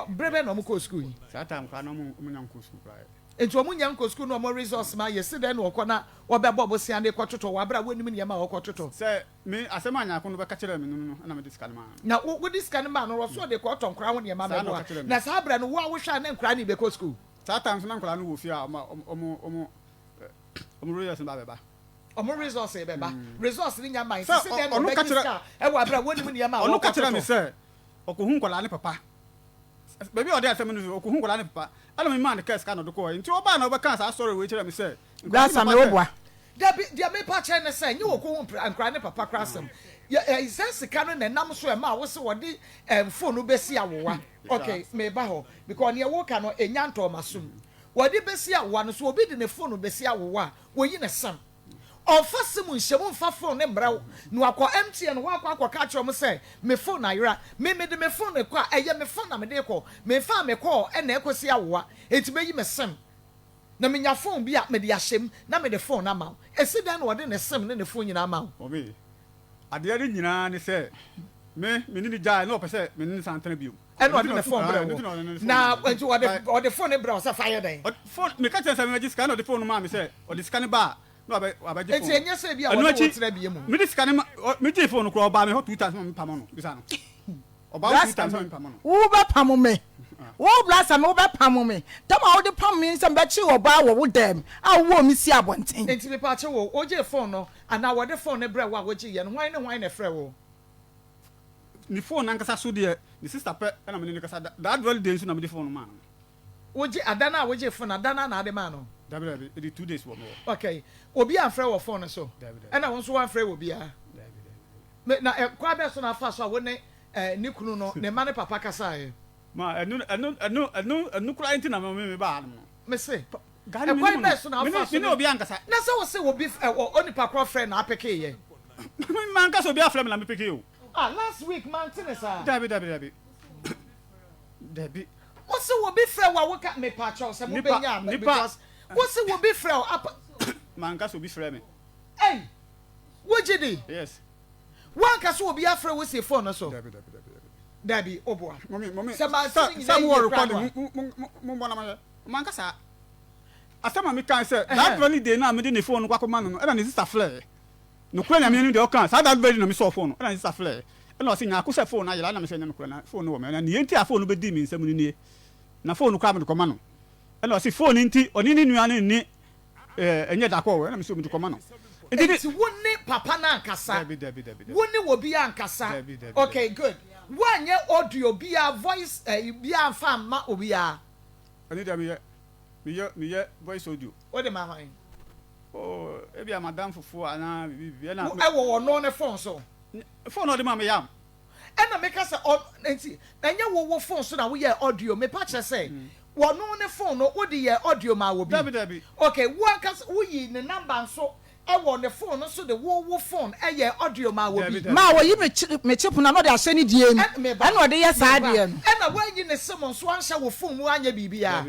brebe no omo ko school yi that time kwa no omo nyanko school right enti omo nyanko school no omo resource ma yes den no ko na obebo bo sia de kwatoto wa bra woni me ma kwatoto say me asema nyako no be ka kire me no na me discan man na wo discan man no so de ko tonkra woni ma me boa na sa bra no wo hwa na nkra ni be ko school that time so na nkra no wo fi a omo resource ba beba omo resource beba resource ni nya man se dem onu ka kira e wa bra woni mu ni ma onu ka kira me se okohu nkola ne papa baby ode asem no okohu nkola ne papa ala me man ka ska no do ko nti oba na oba kan sa sorry we kira me se blasa me obwa dia me pa che ne se nyi okohu nkra ne papa krasem ya isense ka no na nam so e ma wo se wodi phone besi awowa okay me ba ho because ne wo ka no enya nto masum wodi besi awowa no so obi de ne phone besi awowa wo yi ne sam ofa simu nhyemu mfa phone ne mbraw no akọ MTN wo akọ ka kire mo say me phone ayra me de me phone ekọ eye me phone na me de ekọ me fa me call e na ekosi awowa enti be yi me sam na me nya phone bi a me de ahyem na me de phone na ma esi dan no wode ne sam ne ne phone nyina ma obi ade ade nyina ne say me ni jai no pese me ni santana biu e no de ne phone bra na enti wode phone ne bra o say fire dan phone me ka tell say me scan no de phone ma me say o de scan ba no abaje phone enti enye say bia wo tira bia mu me de scan me de phone ko ba me ho 2000 me pam no bisa no oba 2000 me pam no wo ba pam me wo blasa me wo ba pam me tama wo de pam me nsem ba chi wo ba wo dem a wo mi si abonten enti me pa che wo oje phone no ana wo de phone ne bra wo agoje ye no hwan ne frɛ wo ni phone nankasa so de ni sister pe na me ni kasa that very day so na me de phone man woje adana woje phone adana na ade man no dabi it 2 days wo okay obi an frɛ wo phone so na won so wan frɛ wo bia me na kwa be so na fa so a wo ne ni kunu no ne ma ne papa kasa e ma enu kura enti na me ba no me se gani me be so na fa so me obi ankasa na se wo se obi onipa kro frɛ na apeke ye man kasa obi afrɛ me na me peke yo last week man tinesa dabi wo se wo bi frɛ wa wo ka me pa cho se mo be nya because wo se wo bi frɛ man kasa obi frɛ me hey wo jidi yes wan kasa obi afrɛ wo se phone so dabi obwa mommy some more recording mo bona man kasa asema me kan say that very day na me de ne phone kwa koma no na ne sister flare no kura na me ni de o kan sa that very na me so phone na ne sister flare na o se nya akose phone na yela na me se nya kura na phone wo me na ne enti a phone be di mi nsam ni na phone kwa me de koma no na o se phone enti oni ni nua ni enye da ko na me so me de koma no enti woni papa na ankasa woni wo bi ankasa okay good wanye audio bia voice bia fam ma obia ani da me ye voice audio o de ma hwan oh e bia madam fufu ana bibia na e wo no ne phone so phone o de ma me yam e na me ka say enti enye wo phone so na wo ye audio me pa che say wo no ne phone no wo de ye audio ma wo bi dabi okay wo ka wo yi ne number so e wo ne phone no so de wo phone e ye audio ma wo bi ma wo yi me chip na no de ahye ni die mu ana o de ye saa de no e na wanyi ne sim so ansha wo phone mu anya bibia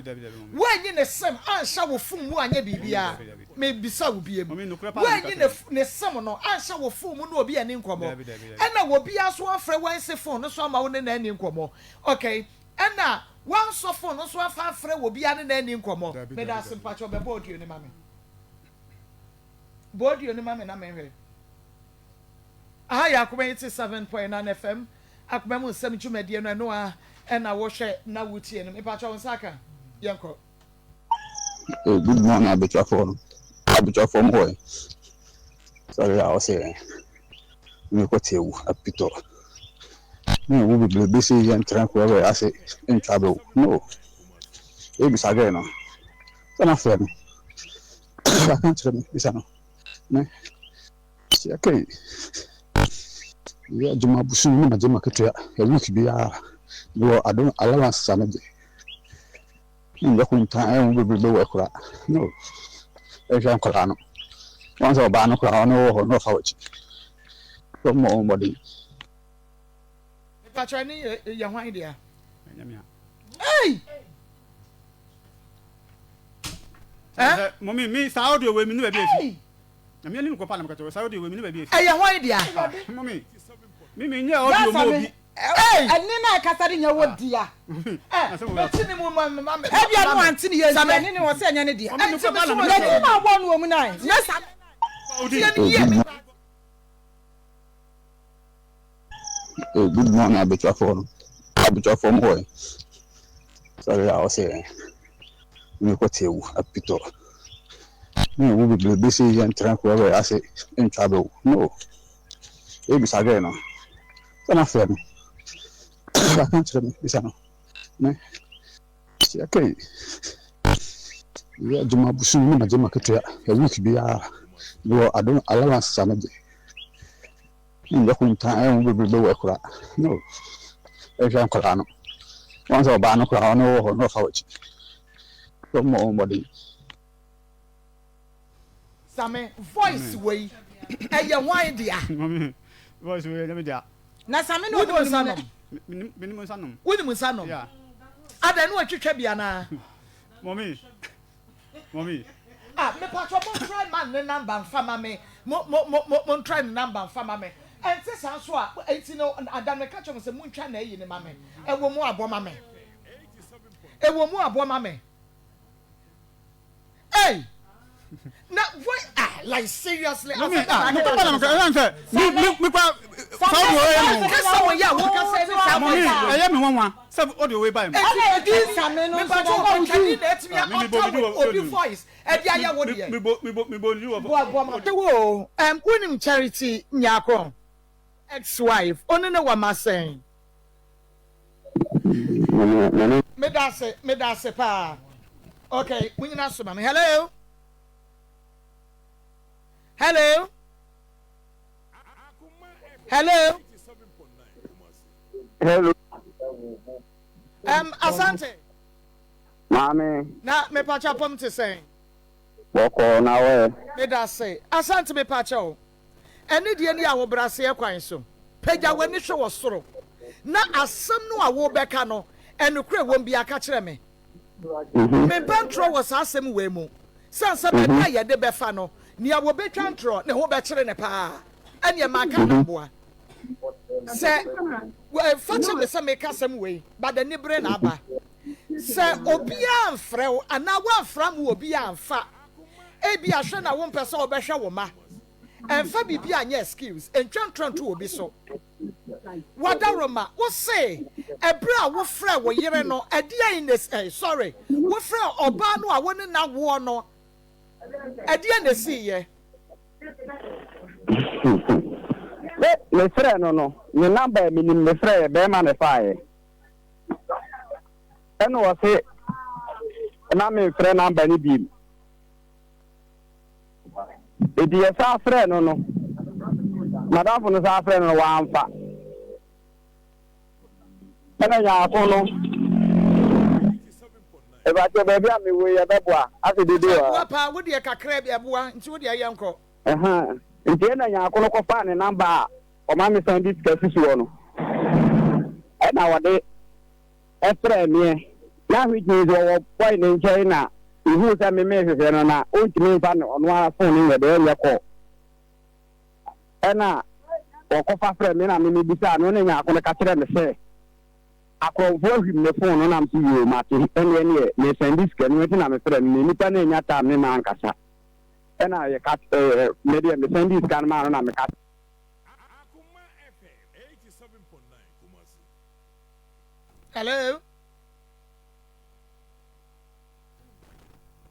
wanyi ne sim ansha wo phone mu anya bibia me bisa wo biem wanyi ne sim no ansha wo phone mu no obi ani nkomo e na wo bia so afre wan se phone no so ama wo ne na ani nkomo okay e na wan so phone no so afa afre wo bia ne na ani nkomo me da simpacho be board you ni mame body oni mama na menwe ya Akoma 87.9 FM Akoma mu nsem twumade no no a na wo hwe na wutie no me pa cho nsaka yenko good morning abitwa from boy sorry I was saying me ko tewu apito me wo bi be say yan tranquil we ase in trouble no e bi sage no sana fe no I can't tell me bisa no ne okay ya juma busu ni ma juma ketua e week bi ya do adon allowance sanaje ni ya kun ta e wo bi do ekura no e jan kora no won so ba no kora no ho no fa wachi so mo body pa cha ni ya hwan dia nyamia hey mommy me sa audio we mi no ba bi efi na me ni ko pa na makacho sa audio we mi no ba bi efi ya hwan dia mommy me nya audio mo bi ani na kasari nya wodia tini mu ma e bia no anti ni ye ani ni wo se nya ne dia e ti ma bo no mu nai na sa good morning abitwa from boy sorry I was saying me ko tewu apito Me will be busy and tranquil. I say in trouble. No. It is again. Then I feel me. I can't tell me. This okay. Yeah, Juma Busu, Majima Katia, a week be I don't allow us some in the time we will do a no. If I'm Colano. Once a banner crown or no couch. From my own body. Some voice way. And your wine, dear. Voice way, let me there. Na same no Would Sanum. Minimum sanum. Would Sanum. Yeah. I don't know what you can be, Anna. Mommy. Ah, me patch up try man the number and family me. Mon try the number and family. And this answer, 18 and I catch on some moon channel in the mammy. And one more aboma me. And one more aboma me. Hey! Now, what? Like, seriously? Me me I am one. Some audio way by me. Voice. Winning Charity Nyako, ex-wife, only no one must say. Medase pa. Okay, we can answer, mommy. Hello. Hello. Hello. Hello. Asante. Mami. Na me pacha pom te say. Boko na we. Me da say. Asante me pacha o. Eni de ni a wo brase e kwan so. Pagya wani hwe wo soro. Na asem no a wo beka no, enukure won bia ka kire me. Me bantro wo sa asem we mu. Sansa be na ye de befa no. Ni a wo betwa ntro ne ho be kire ne pa. Ene ma ka na boa. Se fache me se me kasem we, but the nibre na aba. Se obia amfre wo ana wo amfra mu obia amfa. E bia hwe na wo mpese obehwe wo ma. Emfa bibia anya skills, entwa ntro nto obi so. Wadaroma, wo say, ebra wo frɛ wo yere no, edia in this sorry. Wo frɛ oba no a wo ne na wo no. Edia na si ye. Me frɛ no. Me number me me frɛ be ma me fae. Eno wo se na me frɛ number ni bi. Edi ye sa frɛ no. Madam for no sa frɛ no wa amfa. Ena ya ko no. E ba te baby am we ye beboa. Ase dede wa. Papa, wo de kakra bia boa, nti wo de ayenko. Nti ena ya ko no ko fa ne number o ma me send this case so no. Ena wo de e frɛ me. Na which means wo point in China. Ihu sa me hwehwɛ no na ontimi fa no no ara phone we de ye ko. Ena o ko fa frɛ me na me bisa no ne nya ko ne ka kire me se. Akrofo hwim ne phone no na msi yo ma te ene me send this case no na me frɛ me nipa na nya ta me na ankasa. Ena ye ka me de me send this can ma no na me ka Akoma FM 87.9 kumasi. Hello.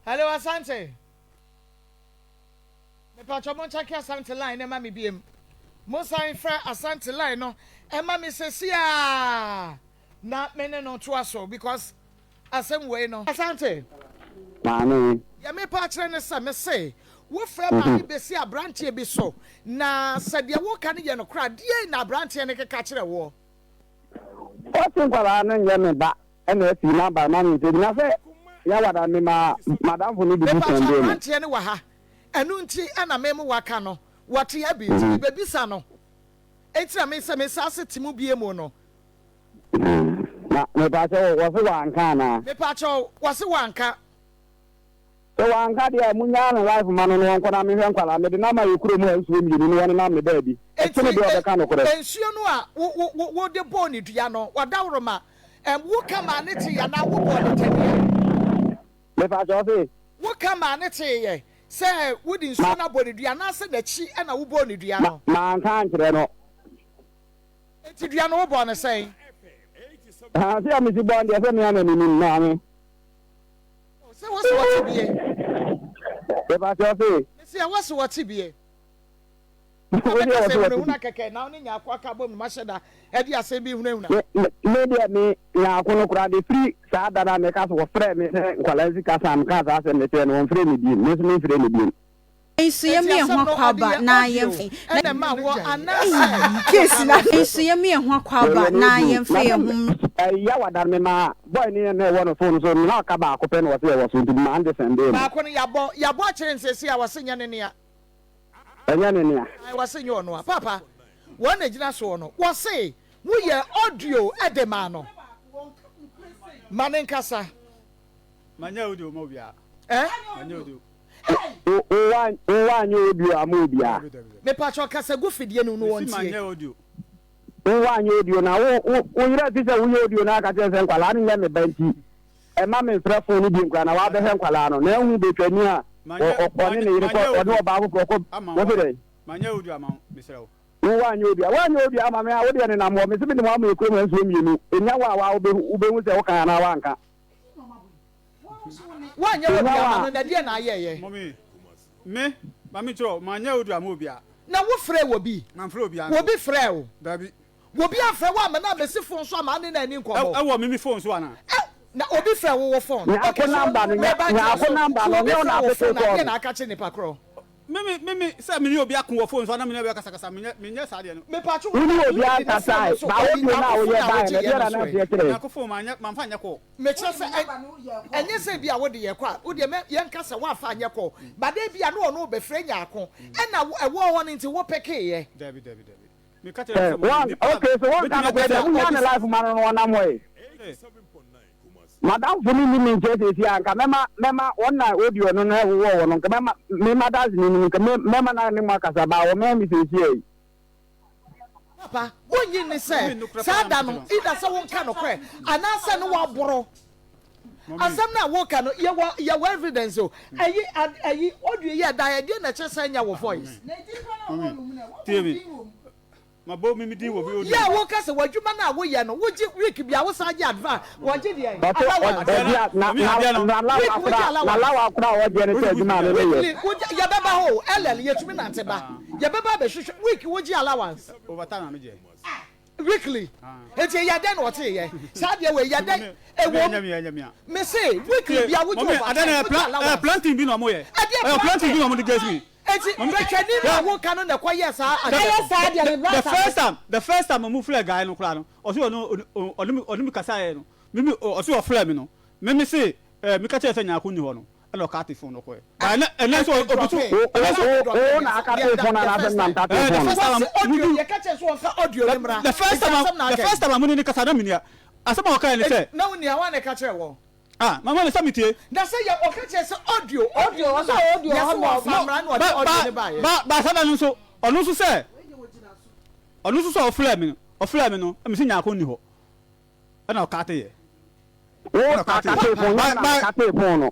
Hello Asante. Me pacho mon check Asante line e ma me biem. Mo sign fra Asante line no e ma me sesia. Na me ne no to aso because asem we no. Asante. Mami. Ya me pacho ne sa me say wo fra ma me besi abrantie bi so na sade wo ka ne ye no kra die na abrantie ne keka kire wo. O tin kwala no nye me ba e na esi na ba ma me te na se ya wada me madam for no bi so ndo no. Abrantie ne wa ha. Enu nti ana me mu waka no. Wate ya bi nti bebisa no. Etira me se me sase timu bie mu no. Na me pa che wo se wanka na. Me pacho wase wanka. So wanka dia munya na life man no won na me hwe nkwala me de na ma yekuro mu ansuo mi ni won na me da bi. Eti me de obeka no kore. Ensuo no a wo de ball ni dua no wadawroma. Wo kama ne te ya na wo ball ne tene. Me pa che se Wo kama ne te ye. Say wo di nsuo na ball ne dua na se na chi na wo ball ne dua no. Ma nka nkire no. Eti dua no wo ball ne say. Ha se am si bond ya se me ana ni na me. Say what be. e ba so say see I was what be o dey o na keke na oni nya akwa ka bom ma sheda e dia se bi hunahuna me dia me nya akono kura de free sa da na me ka so frɛ me nkwala sika sam ka sa se me te no frɛ me bi me so me frɛ me bi Nsu ye me ho kwaba na ye na ma wo anasa case na nsu ye me ho kwaba na ye mfe ho ya wadar me ma boy ni na wo no phone so na ka ba ko pe no wo se wo so nti ma ande sende ba ko no ya bo kire nsesi a wasenya ne ne ya enya ne ne a wasenya ono a papa wo na gina so no wo se wo ye audio edema no manenkasa manya audio mo bia manya audio Nwanyi audio amobia. Me pacho kasa gu fidie no no wontie. Manya audio. Nwanyi audio na wo yira ti se wo audio na aka te se nkwala ni nya me banti. E ma me frɛ phone bi nkwa na wa be he nkwala no. Na ehu be twani a oni ne yire ko oni oba ko ko. Wo se dey. Manya audio ama me srɛ wo. Nwanyi audio ama me a wo de ne na mo me se bi ne mo ama ekro mo nso mienu. Enya wa wo be hu se wo kan na wa nka. Wanya wo bia no na dia na ayeye mami tro manya odu amobia na wo frɛ wo bi man frɛ obia wo bi frɛ wo dabi wo bi afrɛ wo ama na besi phone so ama ne na ni nkomo wo mimi phone so ana na obi frɛ wo phone na ko number no no na apeto ko na aka che ne pakro mimi say mini obi akun wo phone so na mini obi akasa menye sa de no me pacho mini obi akasa ba wo bi na wo ye ba na dia na dia kire na ko phone man fa nya ko me che se enye se bia wo de ye kwa wo de me ye nkasa wa fa nya ko ba de bia no ono be frɛ nya ako e na wo ho no nti wo peke ye dabi me ka tell you okay so one kind of way we na life man no na mo e Madam Funi ni minjete si anka mema onna audio no na wo no nka mema das ni nka mema na ni makasa ba wo mema si si papa wonyi ni se sada no ida se won ka no kre anase no wa boro asem na wo ka no ye wa evidence o ayi audio ye da ye na che se nya wo voice TV mabo mimi di wo bi odi ya wo ka se wadwuma na wo ye no wo ji week bia wo sa je advance wo je de na lawa akra wo je ne te adwuma na ye ya baba ho ll ye tumi na nteba ya baba be hwehwe week wo ji allowance overtime na me je weekly eti ya den wo te ye sa de we ya den e wo me say weekly bia wo ji overtime planting bi no mo ye planting bi no mo de gas me eti mbekani na wo ka no na kwa yes the first time mo flag guy no kra no o se onu kasa ye no mimi o se o flag me no mimi say mi ka che se nya ko ni ho no e lo ka te phone no ko e so obutu o na aka te phone na na ta te phone audio ye ka che so on fa audio le mra the first time mo ni kasa na mi ni asema o ka ni say na wo ni awa na ka che wo mama le samitie na say ya o ka che se audio so audio ho famra no audio ne ba ye ba sada no so onu so say onu so ofle mi no mi si nya ko ni ho na o ka te ye o ka te phone na ka te phone no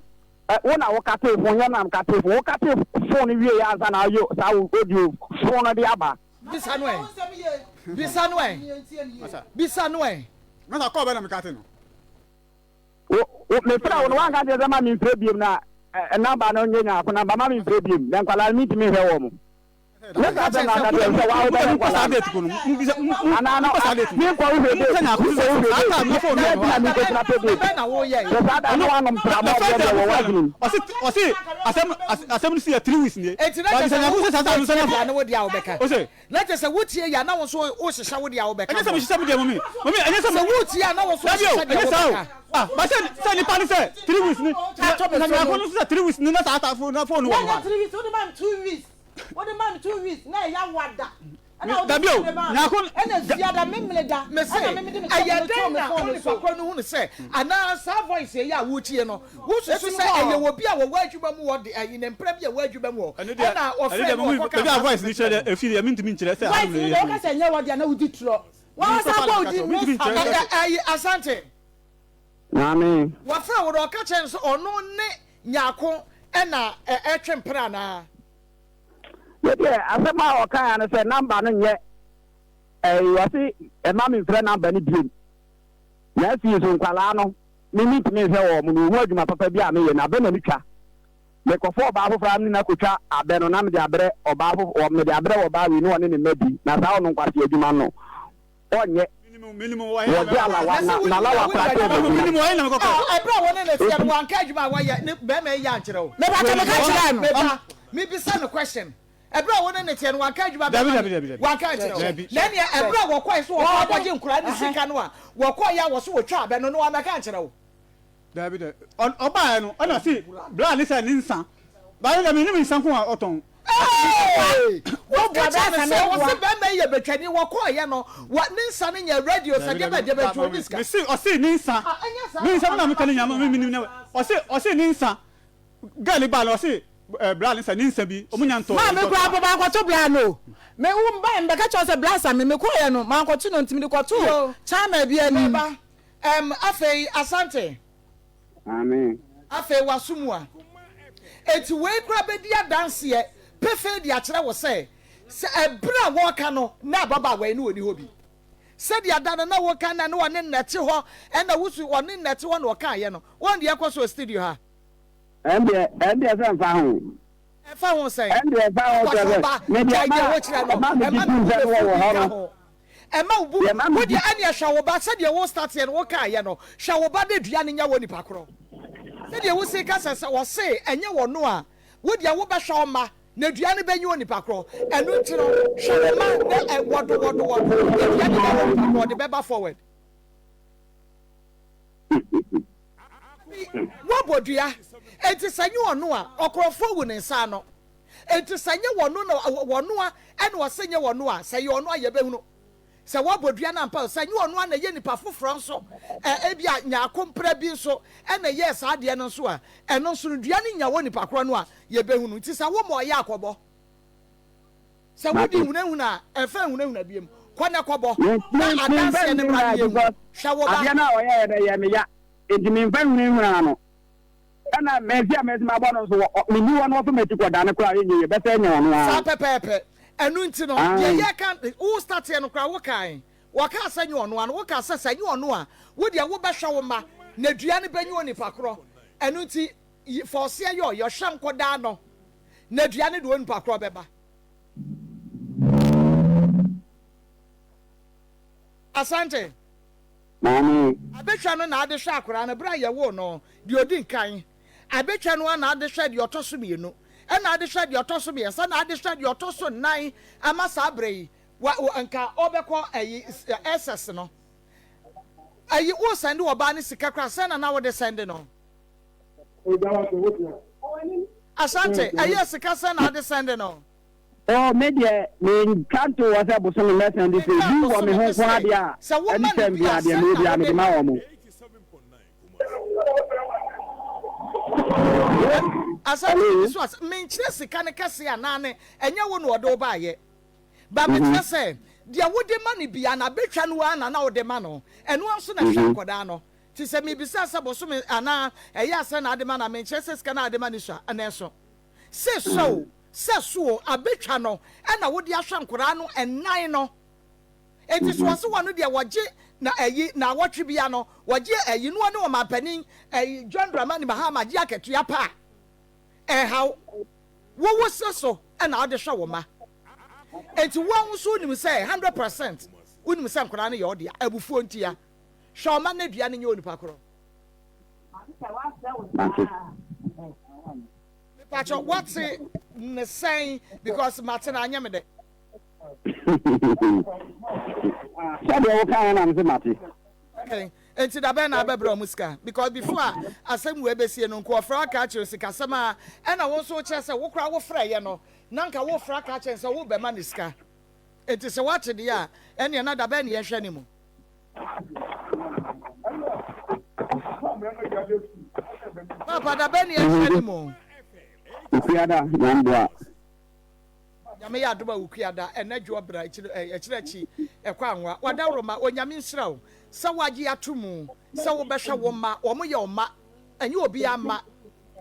o na o ka te phone ya na ka te phone o ka te phone wi ya za na yo sa audio phone de aba bisa no na ta ko be na mi ka te no me fra won wan ka je zama mi problem na number no nyenya akona ba ma mi problem dan kwala mi timi hwe wo mo na ka se na da se wa ba ni kwala date ko no ana na mi ko hwe de na ku se hwe de ata mi phone na mi ko na problem na wo ye so da da no wan mo tra mo wo wa gini o asem si 3 weeks ni ba se na ku se sa na wo dia wo beka na je se wutie ya na wo so o hihya wo dia wo beka anya se mi hihya mo dia mami anya se wutie ya na wo so hihya dia wo beka ba se ni pani se 3 weeks ni na nya ko no se 3 weeks ni na sa ata phone wo 3 weeks what the man 2 weeks what the man 2 weeks na ya wada dabio nya ko ena ziada memle da me say ayada na oni fakro no hu ne say ana sa voice ya wutie no wo so say eye wo bi a wo adwuma mu wo de ayi ne mpra bi a wo adwuma mu wo na ofre no ko ka voice ni chere e feel ya mintimi nkire say voice ni o ka say nya wada na udi tro wa sa ko udi ayi asante Nami. Wafra wo do ka chen so ono ne nyako e na etwe mpra na. Ye asema o kan na say number no nye wasi e ma mi frɛ number ni biem. Na fi so nkwala no mi meet me hwe wo mu no hu adwuma papa bi a me ye na be na mi twa. me ko fo ba fo am ni na kotwa abe no na me de abre oba fo o me de abre oba wi no ne ne madi na sa ono kwase adwuma no onye minimum wa ya na la wa kwase minimum wa na ko ebra woni na tie no anka adwuma wa ya be me ya nkyere wo me ba ka me ka kyerɛ no me be send a question ebra woni na tie no anka adwuma be wa ka nkyere wo na ne ebra wo kwai so wo kwaje nkura ne sika no a wo kwai ya wo so wo twa abe no no wa me ka nkyere wo David oba no ona si bla ni say ni nsan ba na me ni nsan ko oton wo bada na se wo se be me ye betwani wo ko ye no wa ni nsan nya radio se de be betwo diska me si o si ni nsan na me kan nya me minim na o si ni nsan gali ba no o si bla ni say ni nsan bi o munya nto ma me kura ba ko to bla no me wu mba mbe ka cho se bla sa me ko ye no ma ko to no ntimi de ko to chama bia ni afei asante amen afei wasumua eti we kura be dia dance ye pefe dia kire wo se ebra wo ka no na baba we ni oni hobi se dia dan na wo ka na no ne nete ho e na wusu oni nete ho na wo ka ye no won dia kwaso studio ha ende se mfa ho e fa ho se ende fa ho se me dia wo kire no e ma wo Emma ubu wo dia ania hwa wo ba se dia wo start ye no wo ka ye no hwa wo ba de dua ne nya wo nipa kro se dia wo se ka se wo se enye wo no a wo dia wo ba hwa o ma na dua ne benye wo nipa kro enu ti no hwa wo ma na wodo dua ne wo de beba forward wo bodua enti sanye wo no a okrofo wu ne nsa no enti sanye wo no na wo no a ene wo sanye wo no a sanye wo no a ye behunu se wo bodua na mpa sanye wo no a na ye nipa foforo nso ebia nya akompra bi nso ene ye sa de no nso a eno nso dua ne nya wo nipa kro no a ye behunu nti sa wo mo ye akobo se wo di hunahuna efa hunahuna biem kwana kobo na adanse ne mra ye hwa wo ba abia na oye de ye me ya enti me mfa hunahuna no ana mezia ma bono so me ni won wo so meti koda ne kra ye be se nya ono a sa pepepe enu nti no ye kan wo start ye no kra wo kan wo ka sanyo ono a no wo ka sanyo ono a wo dia wo behwa wo ma na dua ne benyi oni pakro enu nti force ye yo hwam koda no na dua ne de oni pakro beba asante mami abetwa no na ade hwa akora na bra ye wo no de odi nkan abetwa no na ade hwa de otoso mienu na ade hwa de otoso miensa na ade hwa de otoso nan amasa abrei wa nka obekọ ayi ss no ayi wo send wo ba ne sika kra send na wo de send no asante ayi sika send na ade send no oh media me kanto was able to listen this you want me home kwa dia so wo man dia media me ma wo mo asante so me nkyere sika ne kase anane enye wo no odo ba ye ba me tse se dia wo de ma ne bia na betwa no ana na wo de ma no eno anso na hwa koda no ti se me bisa se boso me ana eya ase na ade ma na me nkyere se sika na ade ma ne hwa ana eso se so abetwa no na wo de ahwa nkora no enan no enti so so wonu de woje na ayi na wotwe bia no woje ayi no ne wo mapanin ayi John Dramani Mahama ji aketua pa how wo so na ade hwa wo ma enti wo so nim say 100% unim say nkora no ye ode abufuo ntia hwa ma na dua ne nye onipa koro Pacho, what's it saying? Because Martin, I am it. Okay, and to the Ben Abebro Muska, because before I said we be seeing on Quafra catchers, Casama, and I also chess a walk out fray, you know, Nanka walk fra catchers, a wobe maniska. It is a watch the year, and another Ben yes anymore. Papa, the Ben yes anymore. Ukiada nambwa nyame ya doba ukiada enadwo bra ekirechi ekwanwa wadaroma onyame nsirawo sa waje atomu sa wo behwa wo ma wo mo ye wo ma enye obi ama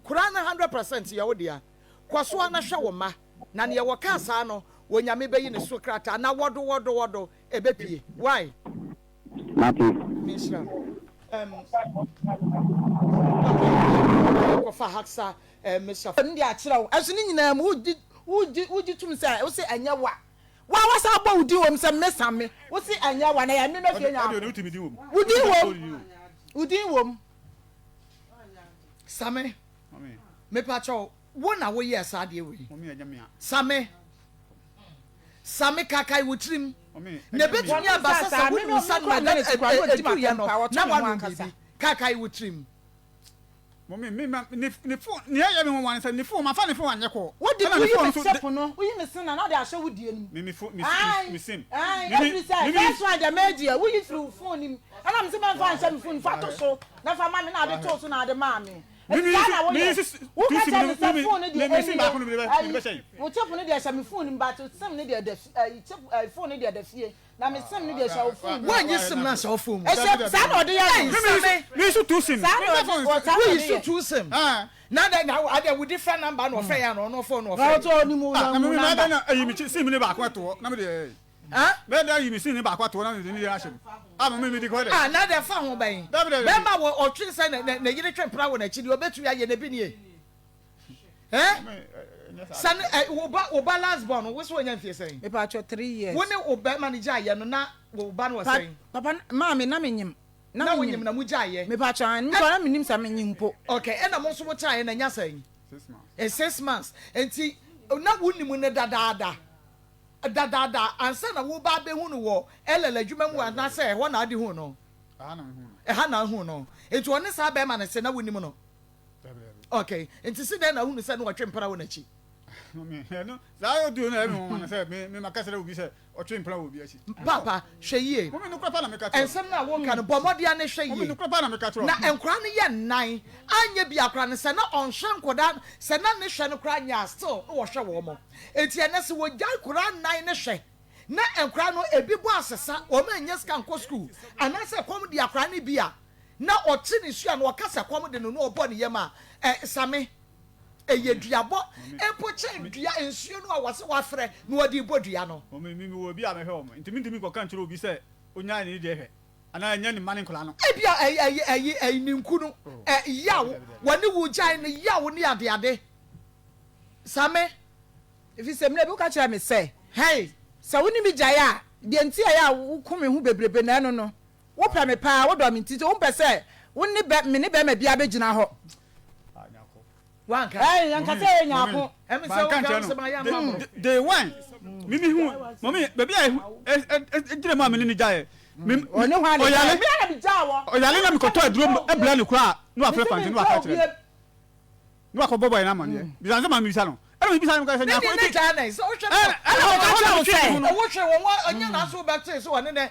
kurana 100% ye wo dia kwaso ana hwa wo ma na ne ye wo ka sa no onyame beyi ne so krata na wodo ebepie why mati misra ko fa haksa Mr. Ndi akira aso ni nyina mu uji tum say wo say anya wa sa ba udi wom say mesame wo say anya wa na ya me no fie nya udi wom Same me pa cho wo na wo yes ade we Same kakai wutrim na betumi abasa wo nu san na na wa kakai wutrim Mommy, me phone, near me one said, the phone, my funny phone, Yako. What did you accept for no? We listen and now they are show with you. Me sim. That's why the media, we through phone him. And I'm saying, I'm some phone for so. Now for mammy, now they told so now the mommy. What's up on the some phone in battle? Some need the phone in the fear. Now, Miss Sam need a show phone. Why you some nice of phone? Sarkodie, me should to sim. Sarkodie, to sim. Now that now I with different number no fair no phone or phone. You see me back what to number. Better you see me back what to one. I'm maybe the now they're found obeying. Remember or trees and the European power and you bet you are in the opinion. Son, Oba last born, what's what you're saying? About 3 years. When you obey manager, you're not Oban was saying. Papa, mammy, naming him. Now when you're Namuja, me pacha, and I'm in some po. Okay, and I'm also trying and you're saying 6 months. And see, not wouldn't win a da. And son of Woba be Huno, Ella, you remember what I say, one I do know. A Hannah who know. It's one is our man and say, no, wouldn't know. Okay, and to see then I wouldn't send what Chimpra on a cheek. No, I do everyone said, me, my cousin will be said, or Chimpra will be a Papa, Shay, and some now won't kind of Bomodian Shay, and cranny yan 9, and ye be a cranny, send not on Shankodan, send not nation of crying ya still, or Shawomo. It's your nest would Yakuran 9 shay. Na and crano a big boss, or man, yes, can go school, and that's a comedy a cranny beer. Now or tin is you and Wakasa comedy no body yama, Sammy. Ye diabo e poche dia ensuo no awase wafre no odi bodua no me will be at home intimi ko kan chiro bi se onya ni de hwe ana nya ni mane kola no e bia ninku no yawo woni wu jai no yawo ni ade Same if you say me be ka kira me say hey so woni mi jai a de nti ya wo kome hu bebrebe na no wo pra me pa wo do me nti wo pese woni be me ne be ma bia be gina ho Hey, Uncle say nyako. They won. Mimi who, mommy, baby, I didn't mamma in the giant. Oh, no, I Oyale na mikoto drum e bla no kwa no afre fanti no akatre. No akobobo ina man. Bizanza ma mi salon. E bi salon ka se nyako. E ta na so o hwe wo hwe wo anya na so back to so one ne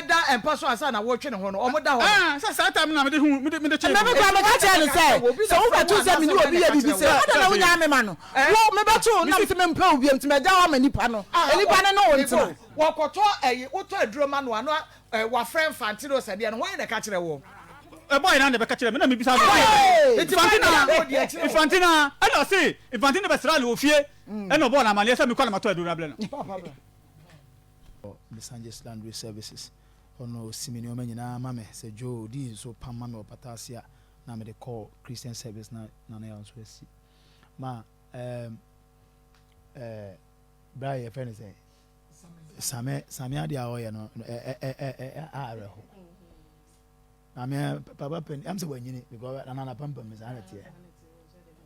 da empaso asa na wo hwe ne ho no o mo da ho. Sa time na me de hu me de che. Me be kwa me ka che no say. So wo ba tu se me ni obi ya bibi se. Ada na wo nya me ma no. Wo me be tu na me se me mpa obi am ti me da wa ma nipa no. Nipa ne no wo ntima. Wo koto wo to aduro ma no ano wa friend fantino se de no why na ka kire wo. A boy na be ka kire me na me bisa Infantina I don't see Infantina be sra le ofie e no ball na male se me kwa na mato aduro abele no the Sanjes Laundry Services ono simini o manyina mame se Joe di so pam mame opatasia na me de call Christian service na na ya so asi ma Brian friend say Same ade a oye no areho I mean, Papa Penny, I'm so when you because another pump is anity.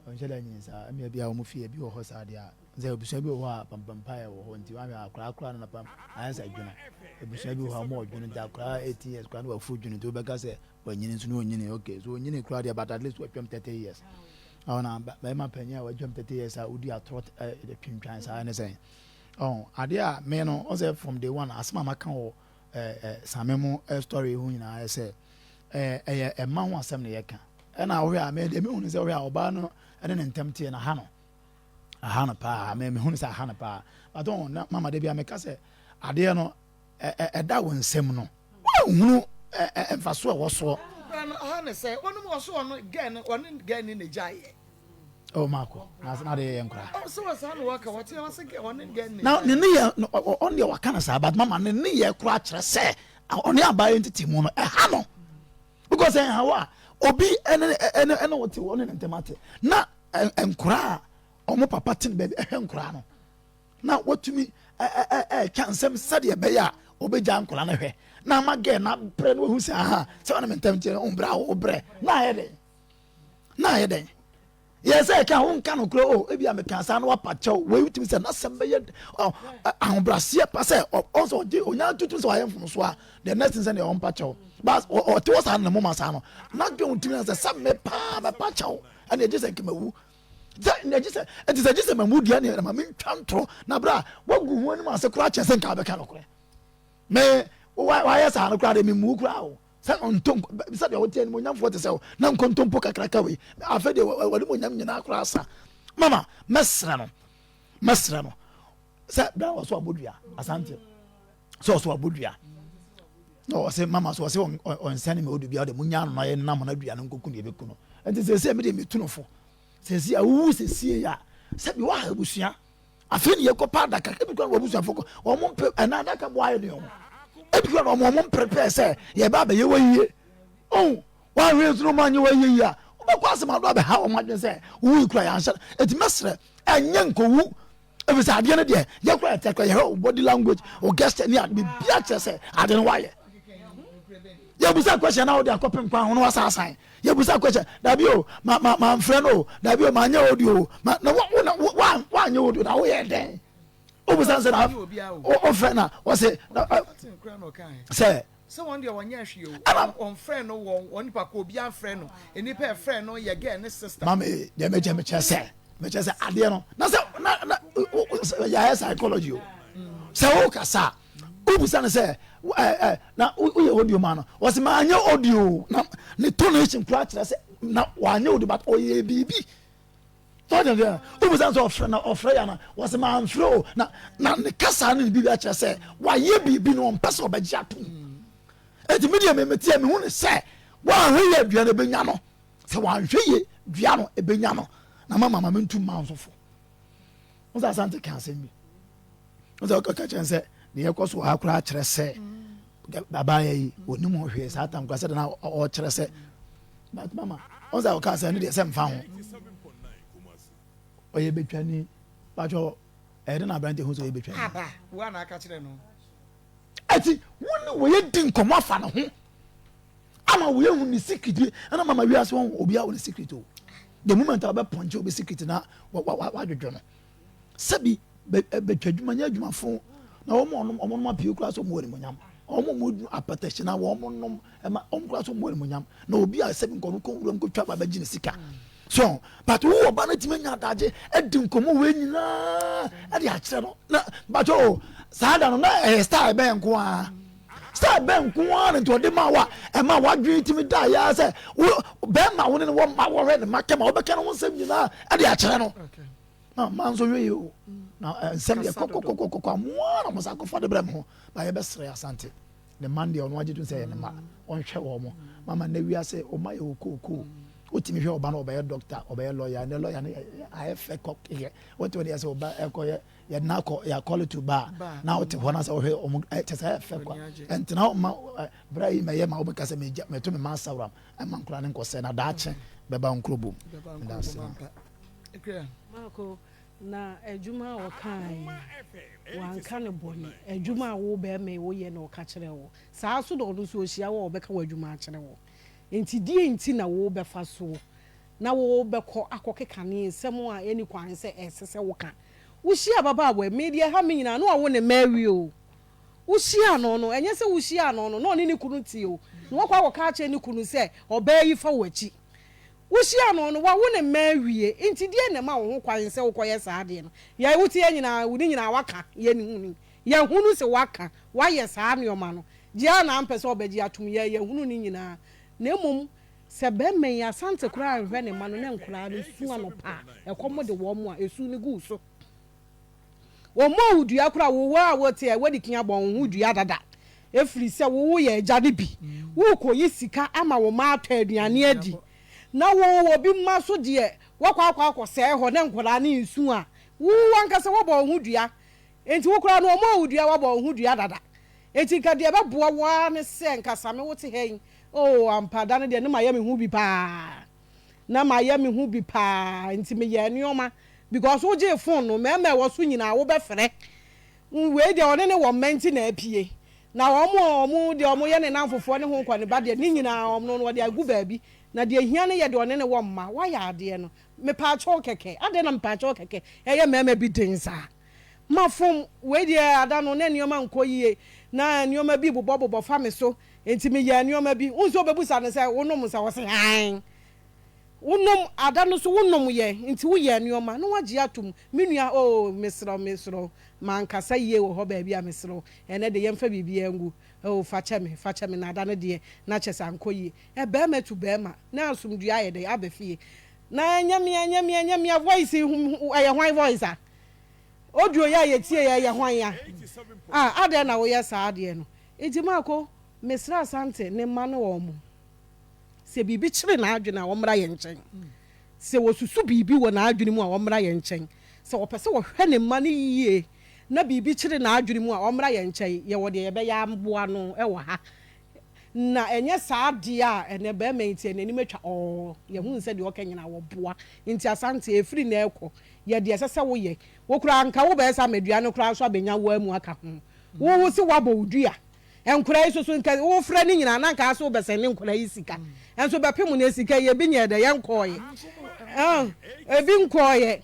On Shelly, maybe I'll move here, be a horse idea. There will be some pump pie or hunting. I mean, crack crown and pump. I said, you know, how more during that cry 8 years, grand well food you do because when you need to know you okay. So when you crowd about at least 30 years. Oh, now, by my penny, I would jump 30 years. I would have thought the pin chance. I say, oh, idea, man, also from day one, as Mamma can some story who I said. A man was 7 years. And I wear made the moon is a real bano and an tempty and a hana pa, maybe who is a hana pa. I don't know, Mamma, they be a mecase. I dare no a Darwin seminal. No, and for so was so. Hannah say, one more so again, one in the giant. Oh, Marco, that's not a young cry. Oh, so was on worker, what you was again, again. Now, only what can I say, but Mamma, the near crutch, say, only a buy into Timono, a hammer. Because how obi ene wote won ne ntemate na enkura omo papa tin be enkura no na watumi chansem sade be ya obeja nkura na hwe na mage na bre no hu se aha se wona mentamte ombra obre na yeden yes I can won kan kro ebi amekansa na wapachew we witimi se na sembe ye ahobrasie pase also onya tutu so ayemfo so a the next thing say na on pachew but o te was an na mama sa no na gbe witimi se samme pa ba pachew and e just kemawu na just it is just mamu dia na ma mentwanto na bra wagu hu ani ma se kra chese nka be kan kro me why yes an kra de me mu kra o sa ontom bisa de wote ni monyam fote se na nkontompo kakraka we afede wade monyam nyina akra asa mama mesra no sa bra wo so abodua asante so abodua no say mama so say on sani me odubia de munya no ye nam na dua no nkoku ne beku no enti se me de metunofo se si awu se sie ya se bi wa abusua afeni ye kopa daka e bi kwa abusua foko o mo na daka bo aye ne o e bi kwa o mo prepare say ye ba be ye waye oh wa we zuro manye waye ya o be kwa asema do be ha o madwen say wu kura ya ansha eti mesre enye nkowu e bi sa ade ne de ye kura te kwa ye body language o guest ni ad bi bia che say ade no waye ye busa question na o de akopem kwa hono wasasan ye busa question dabi o ma friend o dabi o ma nya audio na wa nya audio na wo ye den o busa say na o friend na o say say so one day one year on friend no one nipa ko bia friend no enipa friend no ye get ne sister mama dey me che ade no na say na ya psychology o say o kasa obusa na say na uye audio man was ma anya audio na ne tonation kra kira say na wa anya audio but oye bibi so dey obusa so ofre ya na was ma anfro na ne kasa na bibi a kira say wa ye bibi no mpesa obaji atom eti media me metia me hu ne say wa hwe ye dua na benya no say wa hwe ye dua no e benya no na mama me ntum ma nsofo o sa sante kan se mi o sa ka kira say ne yekoso akura kire say baba yi onim ho hwe sa tam kwase na o kire say but mama on za o ka say ne de say mfa ho o ye betwani bajo e de na brande ho so ye betwani aba wa na aka kire no ati won wo ye din komo afa no ho ama wo ye hu ni secret ana mama wi ase won obi a wo ni secret o the moment aba ponche obi secret na wa dwodwo no sabi betwaduma nya adwuma fo na omo ma pio kura so mo ni monyam omo mu apatach na omo nom ema omo kura so mo ni monyam na obi a sebi nkono ko wuram ko twa ba gi ni sika so but wo oba na timanya adaje edi nkomo we nyina ade a kire no na but o saada no na star be nko a star be nko a nto de ma wa e ma wa dwi timi da ya se be ma wo ne wo ma wo re ne ma kema wo be kana wo sem nyina ade a kire no na manzo we o na nsem ye kokokokoko amwana mo sakofo de brem ho ba ye besre asante the monday on waje tun say ne ma on hwe wo mo mama na wi ase o ma ye okoko otimi hwe oba na oba ye doctor oba ye lawyer ne lawyer ne afa kok ye what we say oba eko ye na ko ya call to ba na oti ho na say o hwe o tese afa kwa entina ma brai ma ye ma oba kase me to me ma sawram e man kura ne nkose na daache beba nkrobo that's Marco na ejuma o kan wan kan boni ejuma wo be me wo ye na o ka kire wo saa so do no so ohia wo be ka wo ejuma kire wo enti die enti na wo be fa so na wo be ko akokeka ne nsem a eni kwan se esese wo ka wo hia baba wo media ha me nyina no wo ne mawi o wo hia no no enye se wo hia no no no ne kunu ti o no wo kwa wo ka kire ne kunu se oba yi fa wachi wushia no no wa wo ne mawie enti die ne ma wo ho kwan se wo koye saade no ya wuti nyina wudi nyina waka ye ni hunu ya hunu se waka wa ye saa ne oma no dia na ampese obaji atum ye hunu ni nyina na emom se be men ya sante kura hwe ne ma no ne nkura no su ano pa ekomo de wo mo a esu ni gu so wo mo hudua kura wo wa wote e wadi kinya bon hudua dada efiri se wo ye agade bi wo koyi sika ama wo ma atwa aduane adi na wo bi ma so de wakwa se ho ne nkora ne nsu a wo wankasa wo bo hudua enti wo kura no mo hudua wo bo hudua dada enti ka de be boa wa ne se nkasa me wote hen oh ampa da no de no ma ye me hu bi pa na ma ye me hu bi pa nti me ye nioma because wo je phone no me wo so nyina wo be frɛ we de one ne wo menti na apie na omo de omo ye ne nanfofo ne ho kwani ba de ni nyina omo no de agu baabi na de hia ne ye de one ne wo mma wa ya ade no me pa cho keke ade na mpa cho keke eye mema bi densa mafom we de ada no ne nioma nkoyie na nioma bi bobo fa me so enti me ye nioma bi unso bebusa ne se wonom sa wo se han wonom ada no so wonom ye enti wo ye nioma no wagye atom menua oh mesro mankasa ye wo ho ba bia mesro ene de yemfa bibia ngu oh fache me na ada no de na kyesa nkoyie e be ma tu be ma na asomdua ye de abefie na nyamia voice aye hwan voice a odio ya ye tie ya hwan ya ade na wo ye sa ade no ejima ko mesra asante ne ma no wo mu se bibi kire na adwena wo mra ye nchen se wo susu bibi wo na adwene mu a wo mra ye nchen se wo pese wo hwe ne ma ne yie na bibi kire na adwene mu a wo mra ye nchen ye wo de ye be ya mboa no e wo ha na enye saade a ene be ma nti ene ni matwa ye hu nse de okanyina wo boa nti asante efiri na ekọ ye de sese wo ye wo kura nka wo be sa medua no kura so abenya wo amu aka ho wo si wabo odua enkura iso so nka wo fra ni nyina na nka so be se ne nkura isika enso be pemu na sika ye bi nye de ye nkoye ebi nkoye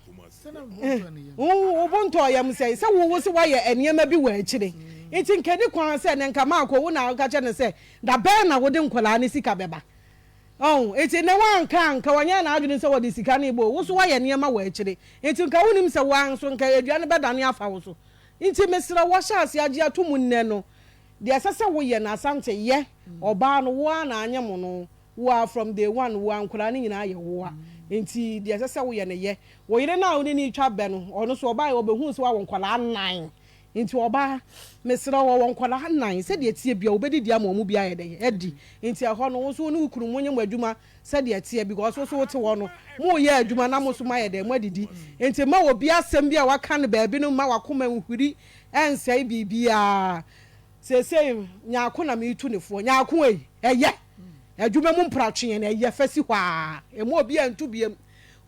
wo bonto ye mse se wo si wa ye enema bi wa akire enti nkedi kwan se ne nka Maa Akos wo na ka che ne se da be na wo de nkola ne sika beba enti ne wanka wanya na adwene se wo de sika ne bo wo so wa ye enema wa akire enti nka wonim se wan so nka aduane beda ne afa wo so enti mesira wo sha ase age atomu nne no de asese wo ye na asante ye oba no wo na anyem no wo from day one wo ankura ne nyina ye wo a enti de asese wo ye ne ye wo yire na wo ni twa be no ono so oba ye obehu so wa nkola anan enti oba mesira wo nkola anan se de tie bia obedi dia ma mu bia ye de edi enti aho no wo so ne ukuru mu nyem adwuma se de tie because wo so wo te wo no mo ye adwuma na mo so ma ye de mo adidi enti ma wo bia asem bia waka ne baabi no ma wakoma nhuri ensai bibia sese nyaako na me tu nefo nyaako eye adwuma mu mpratwe na eye fasi hwa emo obi antu biem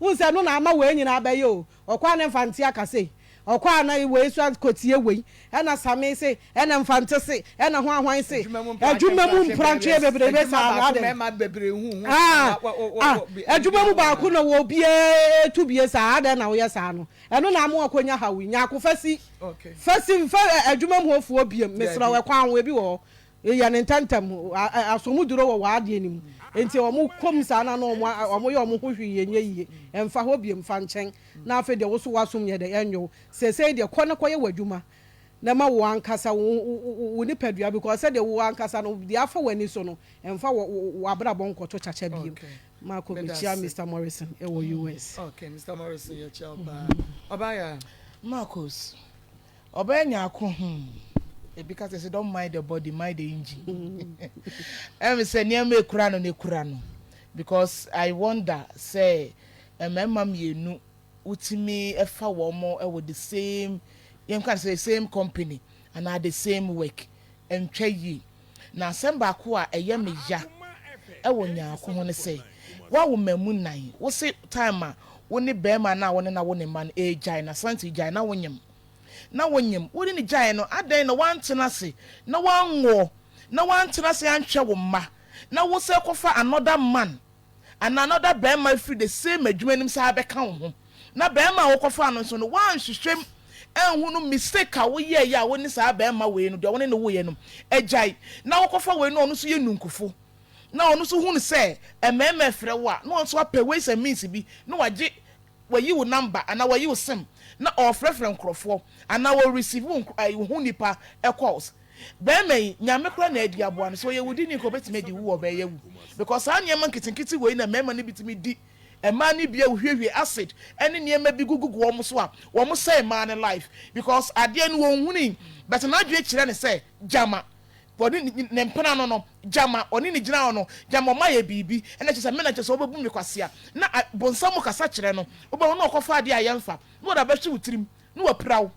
unse no na ama we nyina abaye o okwa ne mfante akase okwa na we so kotie we na same se na mfante se na ho ahwan se adwuma mu mpratwe bebrebe sa ade mema bebre hu adwuma mu ba ko na wo bie tu bie sa ade na wo ye sa no eno na ama akonya hawi nyaako fasi mfa adwuma mu ofuo biem mesra we kwan we bi wo ya ne ntantam asomuduro wo waade anim enti omo kom sa na no omo ye omo hwehwe yenye yie emfa ho biem fa nchen na afa de wo so wasom ye de enyo sese de kɔ ne kɔ ye wadwuma na ma wo ankasa wo ni padua because say de wo ankasa no de afa wani so no emfa wo abrabɔ nkɔto chacha biem Maa Akos bichia Mr. Morrison e wo US okay Mr. Morrison ye chelba obaya Maa Akos obanya akɔ because they say don't mind the body, mind the engine. I'm saying near me kurano because I wonder say my mom you know utimi efa womo with the same you can say same company and had the same work and try ye now some back who are a yummy ya I won't ya say what will me moon nine what say timer only bear man now one and I want a man a giant santi giant now when you na wonyem woni ni gyan no adan no wantena se na wanwo na wantena se anhwe wo ma na wo se kofa another man and another bear free the same adwumanim sa abeka wo ho na bear ma wo kofa no so no wanhwehwem enhu no mistake a wo ye ya woni sa bear ma we no de woni no wo ye no agyan na wo kofa we no no so ye nunkufo na ono so hu ne se emema frɛ wo a no so apɛ we se means bi no wagye wayi wo number ana wayi wo sim na ofrefren krofo ana wo receive hu nipa calls be mai nyame kra na adi aboa no so ye wudi ni ko betime di wo be yewu because anya man kitinkiti we na mema ni bitime di e ma ni bia hwehwe acid ene niema bi gugugu wo mo so a wo mo say man life because ade no won huni but na dwe kire ne say jama body ne mpena no jama oni ni gina no jama ma ye bibi ene kyesa me na kyesa obebu me kwasea na bonsam kasa kire no oba no okofa ade ayemfa no da behwe wutirim no wapraw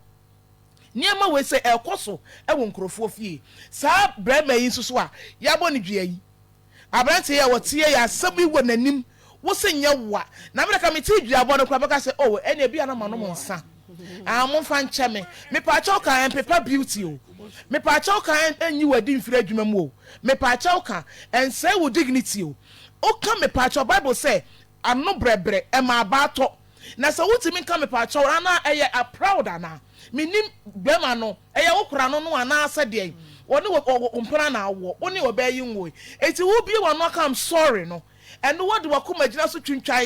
niema we say ekoso e won krofo fie sa brema yi nsuso a yabo ne dua yi abrante ya wotie ya sabi wo nanim wo se nya wa na me ka me ti duabo no kwa beka se oh ene bia na mano mo nsa mo fa nche me pa cha ka paper beauty o me pa cha ka enyi wadi mfiri adwuma mu o me pa cha ka ense wo dignity o ka me pa cha Bible say ano brebre e ma ba to na se wutimi ka me pa cha ana eye a proud ana menim bema no eye wo kura no no ana ase de woni wo mpra na wo woni wo ba yi nwo eti wo bi wo no kam sorry no and what do wakuma gina so twintwa